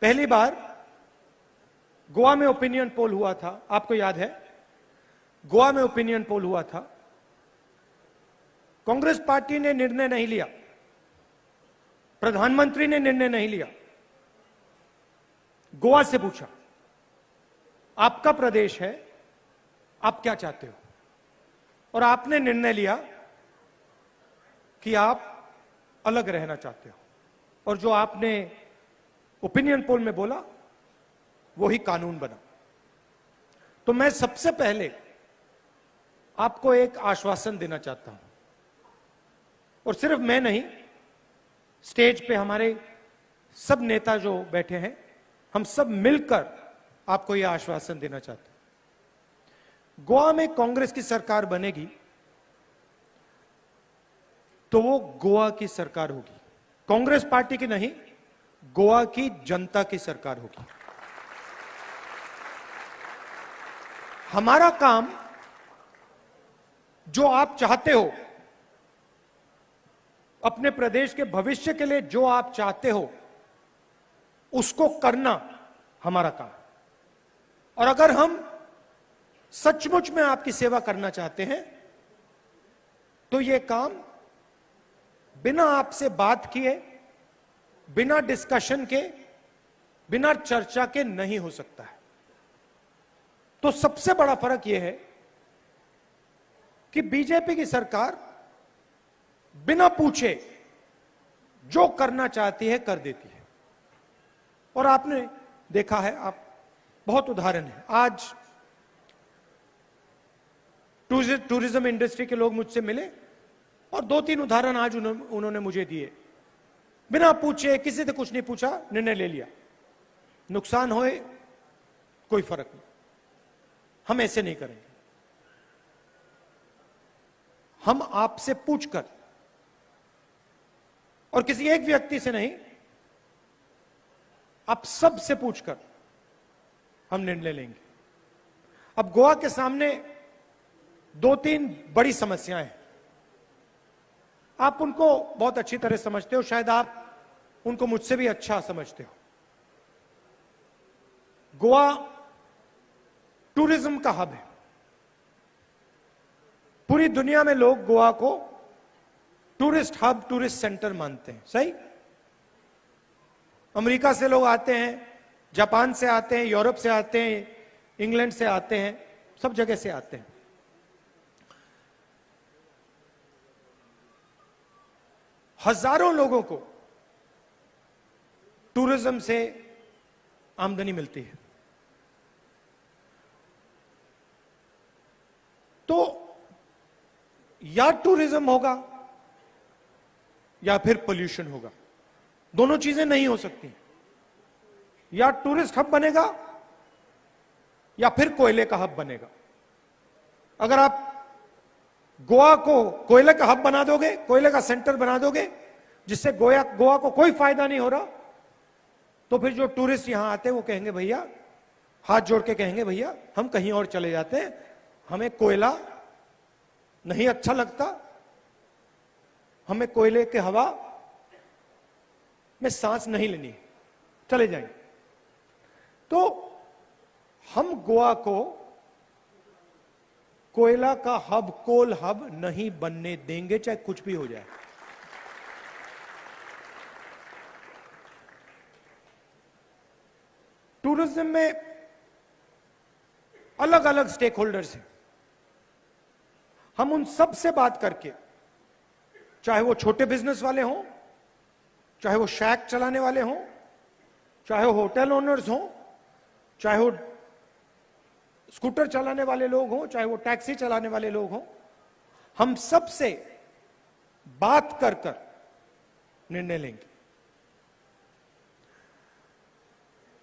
पहली बार गोवा में ओपिनियन पोल हुआ था, आपको याद है, गोवा में ओपिनियन पोल हुआ था। कांग्रेस पार्टी ने निर्णय नहीं लिया, प्रधानमंत्री ने निर्णय नहीं लिया, गोवा से पूछा आपका प्रदेश है, आप क्या चाहते हो, और आपने निर्णय लिया कि आप अलग रहना चाहते हो, और जो आपने ओपिनियन पोल में बोला वही कानून बना। तो मैं सबसे पहले आपको एक आश्वासन देना चाहता हूं, और सिर्फ मैं नहीं, स्टेज पे हमारे सब नेता जो बैठे हैं, हम सब मिलकर आपको यह आश्वासन देना चाहते हैं। गोवा में कांग्रेस की सरकार बनेगी तो वो गोवा की सरकार होगी, कांग्रेस पार्टी की नहीं, गोवा की जनता की सरकार होगी। हमारा काम जो आप चाहते हो, अपने प्रदेश के भविष्य के लिए जो आप चाहते हो, उसको करना हमारा काम। और अगर हम सचमुच में आपकी सेवा करना चाहते हैं तो यह काम बिना आपसे बात किए, बिना डिस्कशन के, बिना चर्चा के नहीं हो सकता है। तो सबसे बड़ा फर्क यह है कि बीजेपी की सरकार बिना पूछे जो करना चाहती है कर देती है। और आपने देखा है, आप बहुत उदाहरण है। आज टूरिज्म इंडस्ट्री के लोग मुझसे मिले और 2-3 उदाहरण आज उन्होंने मुझे दिए। बिना पूछे, किसी से कुछ नहीं पूछा, निर्णय ले लिया। नुकसान होए कोई फर्क नहीं, हम ऐसे नहीं करेंगे। हम आपसे पूछकर, और किसी एक व्यक्ति से नहीं, आप सब से पूछकर हम निर्णय लेंगे। अब गोवा के सामने 2-3 बड़ी समस्याएं हैं। आप उनको बहुत अच्छी तरह समझते हो, शायद आप उनको मुझसे भी अच्छा समझते हो। गोवा टूरिज्म का हब है। पूरी दुनिया में लोग गोवा को टूरिस्ट हब, टूरिस्ट सेंटर मानते हैं, सही? अमेरिका से लोग आते हैं, जापान से आते हैं, यूरोप से आते हैं, इंग्लैंड से आते हैं, सब जगह से आते हैं। हजारों लोगों को टूरिज्म से आमदनी मिलती है। तो या टूरिज्म होगा या फिर पोल्यूशन होगा, दोनों चीजें नहीं हो सकती। या टूरिस्ट हब बनेगा या फिर कोयले का हब बनेगा। अगर आप गोवा को कोयले का हब बना दोगे, कोयले का सेंटर बना दोगे, जिससे गोवा को कोई फायदा नहीं हो रहा, तो फिर जो टूरिस्ट यहां आते हैं वो कहेंगे भैया, हाथ जोड़ के कहेंगे भैया हम कहीं और चले जाते हैं, हमें कोयला नहीं अच्छा लगता, हमें कोयले के हवा में सांस नहीं लेनी, चले जाएंगे। तो हम गोवा को कोयला का हब, कोल हब नहीं बनने देंगे, चाहे कुछ भी हो जाए। टूरिज्म में अलग अलग स्टेक होल्डर्स हैं। हम उन सब से बात करके, चाहे वो छोटे बिजनेस वाले हों, चाहे वो शैक चलाने वाले हों, चाहे वो होटल ओनर्स हों, चाहे वो स्कूटर चलाने वाले लोग हों, चाहे वो टैक्सी चलाने वाले लोग हों, हम सब से बात कर कर निर्णय लेंगे।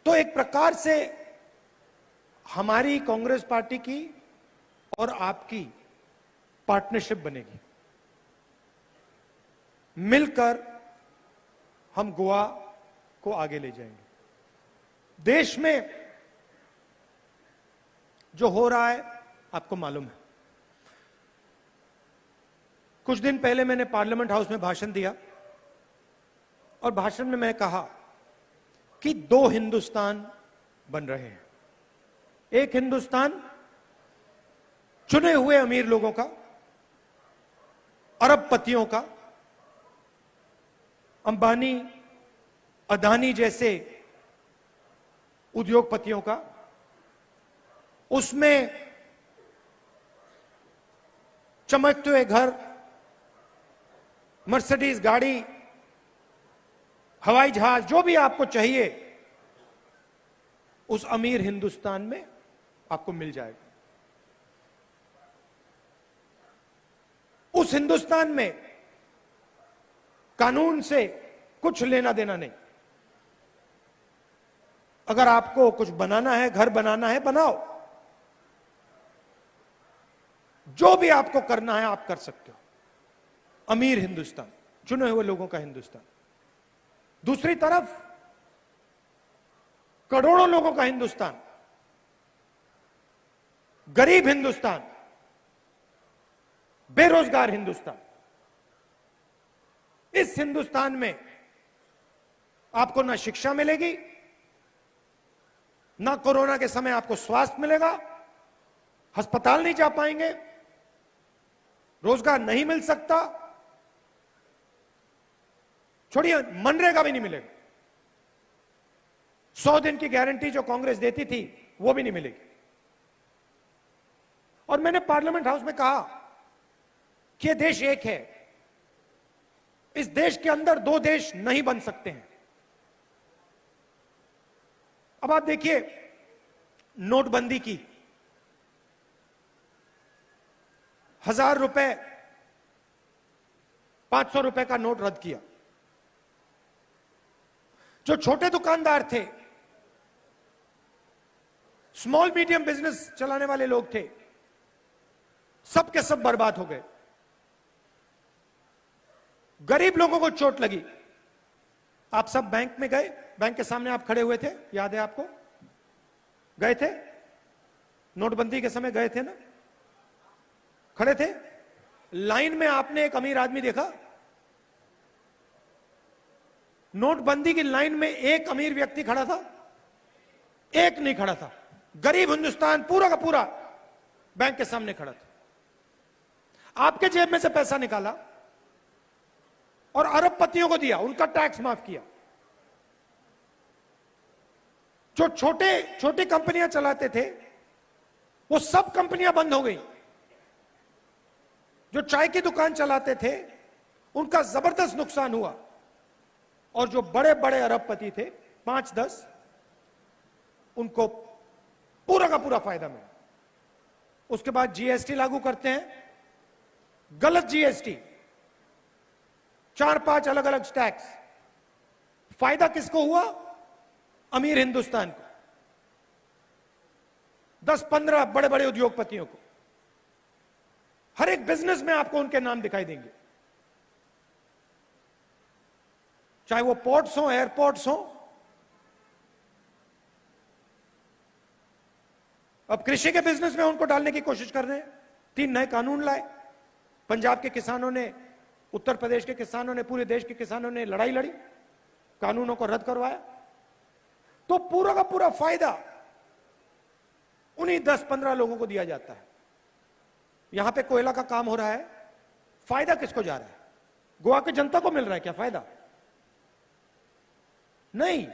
तो एक प्रकार से हमारी कांग्रेस पार्टी की और आपकी पार्टनरशिप बनेगी। मिलकर हम गोवा को आगे ले जाएंगे। देश में जो हो रहा है आपको मालूम है। कुछ दिन पहले मैंने पार्लियामेंट हाउस में भाषण दिया और भाषण में मैं कहा कि 2 हिंदुस्तान बन रहे हैं। एक हिंदुस्तान चुने हुए अमीर लोगों का, अरबपतियों का, अंबानी, अदानी जैसे उद्योगपतियों का, उसमें चमकते हुए घर, मर्सिडीज गाड़ी, हवाई जहाज, जो भी आपको चाहिए उस अमीर हिंदुस्तान में आपको मिल जाएगा। उस हिंदुस्तान में कानून से कुछ लेना देना नहीं। अगर आपको कुछ बनाना है, घर बनाना है, बनाओ। जो भी आपको करना है आप कर सकते हो। अमीर हिंदुस्तान, चुने हुए लोगों का हिंदुस्तान। दूसरी तरफ करोड़ों लोगों का हिंदुस्तान, गरीब हिंदुस्तान, बेरोजगार हिंदुस्तान। इस हिंदुस्तान में आपको ना शिक्षा मिलेगी, ना कोरोना के समय आपको स्वास्थ्य मिलेगा, अस्पताल नहीं जा पाएंगे, रोजगार नहीं मिल सकता, छोड़िए मनरेगा भी नहीं मिलेगा। 100 दिन की गारंटी जो कांग्रेस देती थी वो भी नहीं मिलेगी। और मैंने पार्लियामेंट हाउस में कहा कि यह देश एक है। इस देश के अंदर 2 देश नहीं बन सकते हैं। अब आप देखिए, नोटबंदी की, 1000 रुपए, 500 रुपए का नोट रद्द किया। जो छोटे दुकानदार थे, स्मॉल मीडियम बिजनेस चलाने वाले लोग थे, सब के सब बर्बाद हो गए। गरीब लोगों को चोट लगी। आप सब बैंक में गए, बैंक के सामने आप खड़े हुए थे, याद है आपको? गए थे? नोटबंदी के समय गए थे ना? खड़े थे? लाइन में आपने एक अमीर आदमी देखा? नोटबंदी की लाइन में एक अमीर व्यक्ति खड़ा था? एक नहीं खड़ा था। गरीब हिंदुस्तान पूरा का पूरा बैंक के सामने खड़ा था। आपके जेब में से पैसा निकाला और अरबपतियों को दिया, उनका टैक्स माफ किया। जो छोटे छोटे कंपनियां चलाते थे वो सब कंपनियां बंद हो गई। जो चाय की दुकान चलाते थे उनका जबरदस्त नुकसान हुआ। और जो बड़े बड़े अरबपति थे, 5-10, उनको पूरा का पूरा फायदा मिला। उसके बाद जीएसटी लागू करते हैं, गलत जीएसटी, 4-5 अलग अलग टैक्स। फायदा किसको हुआ? अमीर हिंदुस्तान को, 10-15 बड़े बड़े उद्योगपतियों को। हर एक बिजनेस में आपको उनके नाम दिखाई देंगे, चाहे वो पोर्ट्स हो, एयरपोर्ट्स हो। अब कृषि के बिजनेस में उनको डालने की कोशिश कर रहे हैं। 3 नए कानून लाए। पंजाब के किसानों ने, उत्तर प्रदेश के किसानों ने, पूरे देश के किसानों ने लड़ाई लड़ी, कानूनों को रद्द करवाया। तो पूरा का पूरा फायदा उन्हीं 10-15 लोगों को दिया जाता है। यहां पे कोयला का काम हो रहा है, फायदा किसको जा रहा है? गोवा की जनता को मिल रहा है क्या फायदा? नहीं,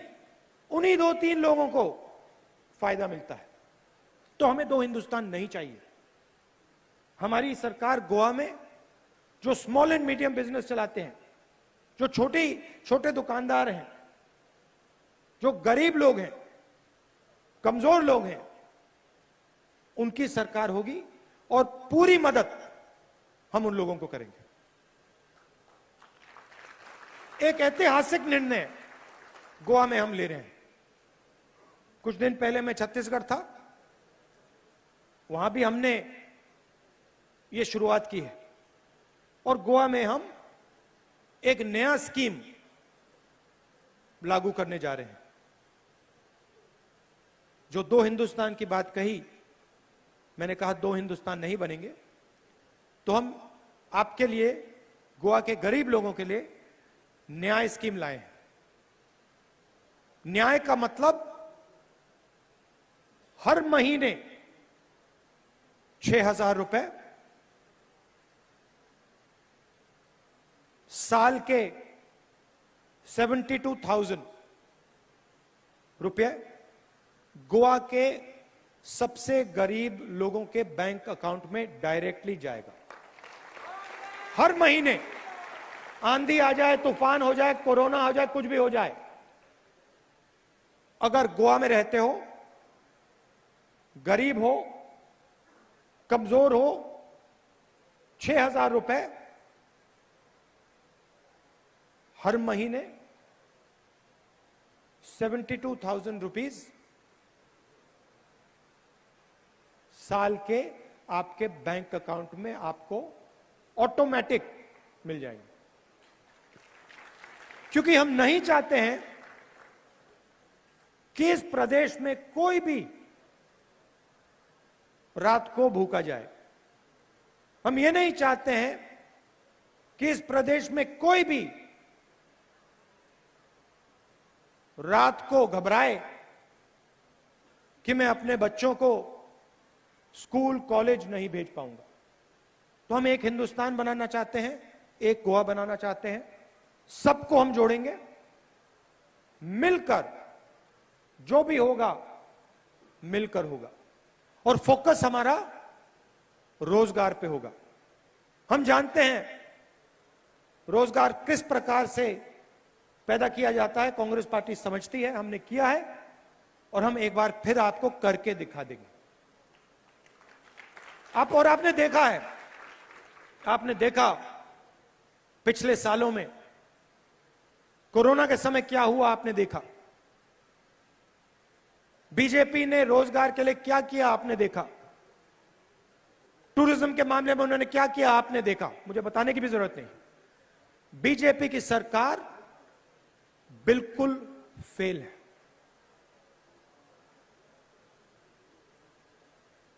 उन्हीं 2-3 लोगों को फायदा मिलता है। तो हमें 2 हिंदुस्तान नहीं चाहिए। हमारी सरकार गोवा में जो स्मॉल एंड मीडियम बिजनेस चलाते हैं, जो छोटे दुकानदार हैं, जो गरीब लोग हैं, कमजोर लोग हैं, उनकी सरकार होगी और पूरी मदद हम उन लोगों को करेंगे। एक ऐतिहासिक निर्णय गोवा में हम ले रहे हैं। कुछ दिन पहले मैं छत्तीसगढ़ था, वहां भी हमने ये शुरुआत की है और गोवा में हम एक नया स्कीम लागू करने जा रहे हैं। जो दो हिंदुस्तान की बात कही, मैंने कहा दो हिंदुस्तान नहीं बनेंगे, तो हम आपके लिए, गोवा के गरीब लोगों के लिए न्याय स्कीम लाए हैं। न्याय का मतलब हर महीने 6,000 रुपए, साल के 72,000 रुपए गोवा के सबसे गरीब लोगों के बैंक अकाउंट में डायरेक्टली जाएगा। हर महीने, आंधी आ जाए, तूफान हो जाए, कोरोना हो जाए, कुछ भी हो जाए, अगर गोवा में रहते हो, गरीब हो, कमजोर हो, 6,000 रुपए हर महीने, 72,000 रुपीज साल के आपके बैंक अकाउंट में आपको ऑटोमेटिक मिल जाएंगे। क्योंकि हम नहीं चाहते हैं कि इस प्रदेश में कोई भी रात को भूखा जाए। हम ये नहीं चाहते हैं कि इस प्रदेश में कोई भी रात को घबराए कि मैं अपने बच्चों को स्कूल कॉलेज नहीं भेज पाऊंगा। तो हम एक हिंदुस्तान बनाना चाहते हैं, एक गोवा बनाना चाहते हैं। सबको हम जोड़ेंगे, मिलकर जो भी होगा मिलकर होगा, और फोकस हमारा रोजगार पे होगा। हम जानते हैं रोजगार किस प्रकार से पैदा किया जाता है, कांग्रेस पार्टी समझती है, हमने किया है और हम एक बार फिर आपको करके दिखा देंगे। आपने देखा है, आपने देखा पिछले सालों में कोरोना के समय क्या हुआ, आपने देखा। बीजेपी ने रोजगार के लिए क्या किया, आपने देखा। टूरिज्म के मामले में उन्होंने क्या किया, आपने देखा। मुझे बताने की भी जरूरत नहीं। बीजेपी की सरकार बिल्कुल फेल है।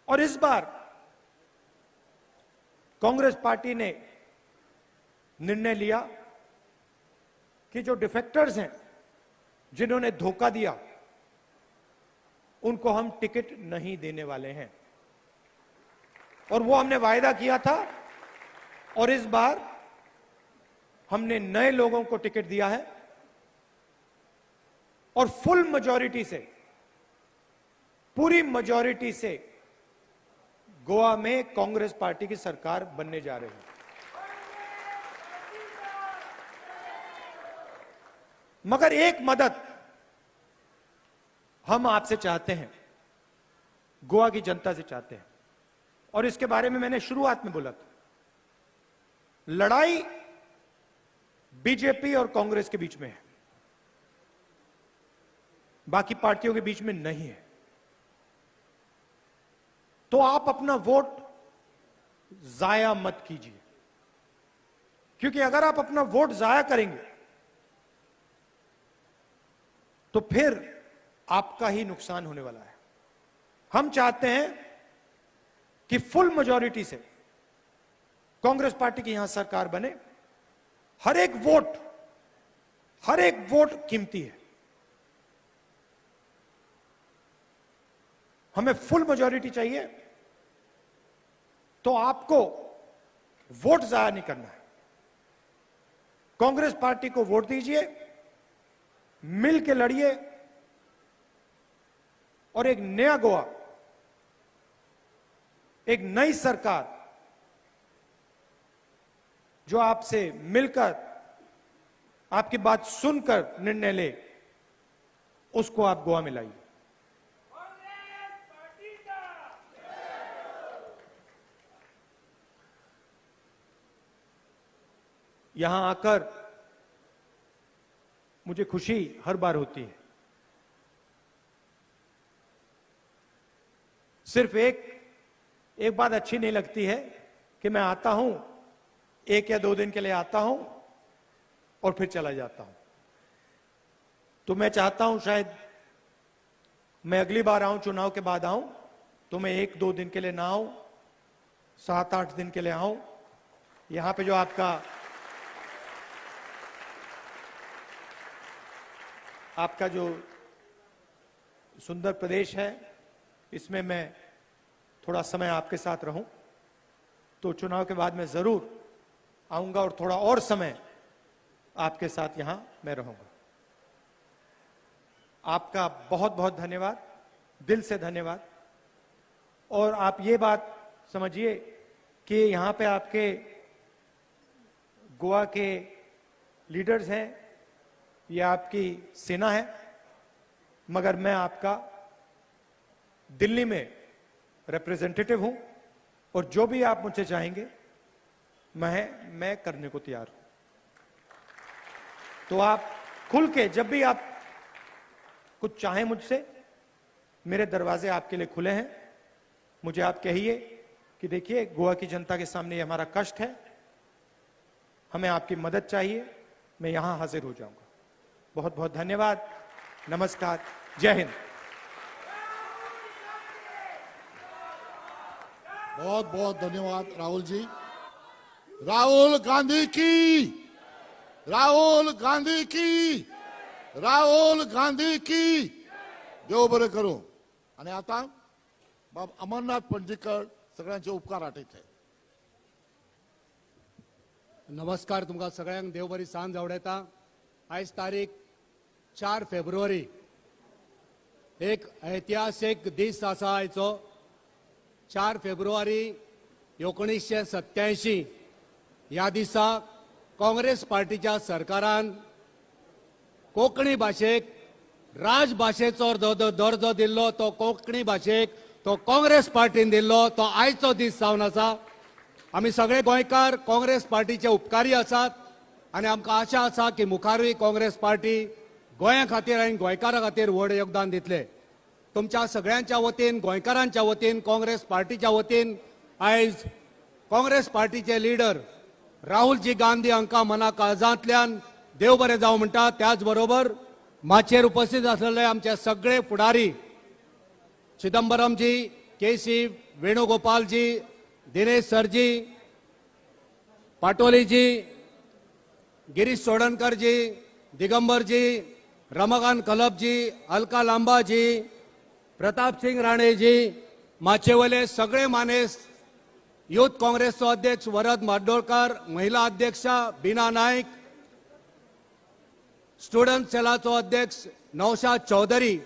और इस बार कांग्रेस पार्टी ने निर्णय लिया कि जो डिफेक्टर्स हैं, जिन्होंने धोखा दिया, उनको हम टिकट नहीं देने वाले हैं। और वो हमने वायदा किया था, और इस बार हमने नए लोगों को टिकट दिया है और फुल मेजॉरिटी से, पूरी मेजॉरिटी से गोवा में कांग्रेस पार्टी की सरकार बनने जा रही है। मगर एक मदद हम आपसे चाहते हैं, गोवा की जनता से चाहते हैं, और इसके बारे में मैंने शुरुआत में बोला था। लड़ाई बीजेपी और कांग्रेस के बीच में है, बाकी पार्टियों के बीच में नहीं है। तो आप अपना वोट जाया मत कीजिए, क्योंकि अगर आप अपना वोट जाया करेंगे तो फिर आपका ही नुकसान होने वाला है। हम चाहते हैं कि फुल मेजॉरिटी से कांग्रेस पार्टी की यहां सरकार बने। हर एक वोट कीमती है। हमें फुल मेजॉरिटी चाहिए, तो आपको वोट जाया नहीं करना है। कांग्रेस पार्टी को वोट दीजिए, मिल के लड़िए, और एक नया गोवा, एक नई सरकार जो आपसे मिलकर, आपकी बात सुनकर निर्णय ले, उसको आप गोवा में लाइए। यहां आकर मुझे खुशी हर बार होती है। सिर्फ एक बात अच्छी नहीं लगती है कि मैं आता हूं, 1 या 2 दिन के लिए आता हूं और फिर चला जाता हूं। तो मैं चाहता हूं शायद मैं अगली बार आऊं, चुनाव के बाद आऊं, तो मैं 1-2 दिन के लिए ना आऊं, 7-8 दिन के लिए आऊं। यहां पे जो आपका जो सुंदर प्रदेश है, इसमें मैं थोड़ा समय आपके साथ रहूं। तो चुनाव के बाद मैं जरूर आऊंगा और थोड़ा और समय आपके साथ यहां मैं रहूंगा। आपका बहुत बहुत धन्यवाद, दिल से धन्यवाद। और आप ये बात समझिए कि यहां पे आपके गोवा के लीडर्स हैं, ये आपकी सेना है, मगर मैं आपका दिल्ली में रिप्रेजेंटेटिव हूं और जो भी आप मुझसे चाहेंगे मैं करने को तैयार हूं। तो आप खुल के जब भी आप कुछ चाहें मुझसे, मेरे दरवाजे आपके लिए खुले हैं। मुझे आप कहिए कि देखिए गोवा की जनता के सामने ये हमारा कष्ट है, हमें आपकी मदद चाहिए, मैं यहां हाजिर हो जाऊंगा। बहुत बहुत धन्यवाद, नमस्कार, जय हिंद। बहुत बहुत धन्यवाद राहुल जी। राहुल गांधी की, राहुल गांधी की, राहुल गांधी की। देव बरें करूं। आणि आता बाब अमरनाथ पणजीकर सगळ्यांचे उपकार आठयते। नमस्कार तुमकां सगळ्यांक देव बरी सांज आवडेता। आयज तारीख 4 फेब्रुवारी, एक ऐतिहासीक दीस आसा आयचो। 4 फेब्रुवारी 1987 ह्या दिसा काँग्रेस पार्टीच्या सरकारान कोंकणी भाशेक राजभाशेचो दर्जो दिल्लो। तो कोंकणी भाशेक तो काँग्रेस पार्टीन दिल्लो, तो आयचो दीस जावन आसा। आमी सगळे गोंयकार काँग्रेस पार्टीचे उपकारी आसात आनी आमकां आशा आसा की मुखारूय काँग्रेस पार्टी गोंया खातीर आनी गोंयकारां खातीर व्हड योगदान दितले। तुमच्या सगळ्यांच्या वतीन, गोंयकारांच्या वतीन, काँग्रेस पार्टीच्या वतीन आयज काँग्रेस पार्टीचे लीडर राहुलजी गांधी हांकां मना काळजांतल्यान देव बरें जावं म्हणटा। त्याच बरोबर माचयेर उपस्थित आसलेले आमचे सगळे फुडारी, चिदंबरमजी, केसी वेणुगोपालजी, दिनेश सरजी, पाटोलीजी, गिरीश चोडणकरजी, दिगंबरजी, रमाकांत कलपजी, अलका लांबाजी, प्रताप सिंग राणेजी, माचयेवले सगळे मानेस, यूथ काँग्रेसचो अध्यक्ष वरद माडोळकर, महिला अध्यक्षा बीना नायक, स्टुडंट सेलाचो अध्यक्ष नौशाद चौधरी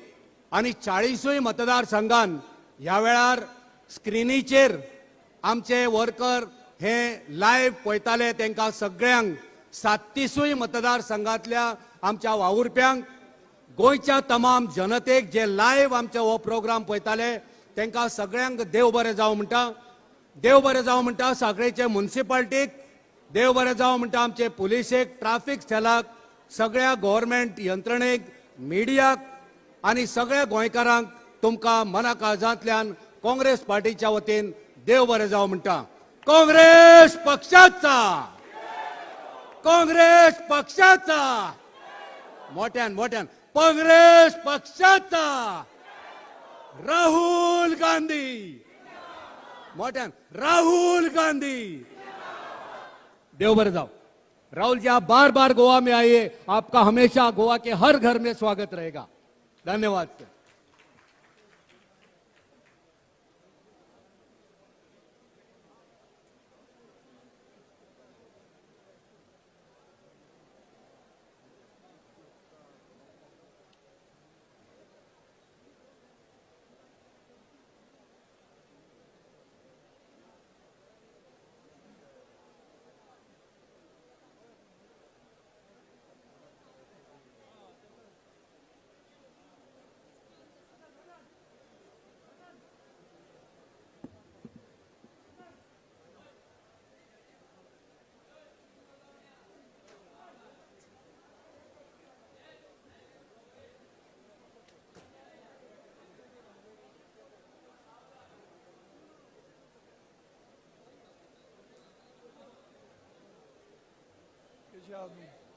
आणि 40 मतदारसंघान ह्या वेळार स्क्रिनीचेर आमचे वर्कर हे लाईव्ह पळयताले। तांकां सगळ्यांक 37 मतदारसंघातल्या आमच्या वावुरप्यांक, गोंयच्या तमाम जनतेक जे लाईव्ह आमचे हो प्रोग्राम पळयताले तांकां सगळ्यांक देव बरें जावं म्हणटा। देव बरें जावं म्हणटा सांखळेचे म्युनिसिपालिटीक, देव बरें जावं म्हणटा आमचे पुलिसेक, ट्राफिक सेलाक, सगळ्या गव्हर्नमेंट यंत्रणेक, मिडियाक आनी सगळ्या गोंयकारांक तुमकां मना काळजांतल्यान काँग्रेस पार्टीच्या वतीन देव बरें जावं म्हणटा। काँग्रेस पक्षाचा, काँग्रेस पक्षाचा, मोठ्यान मोठ्यान काँग्रेस पक्षाचा, राहुल गांधी, मोठ्यान राहुल गांधी। देव बरें जाओ। राहुल जी, आप बार बार गोवा में आइए, आपका हमेशा गोवा के हर घर में स्वागत रहेगा। धन्यवाद। कशें आहा तूं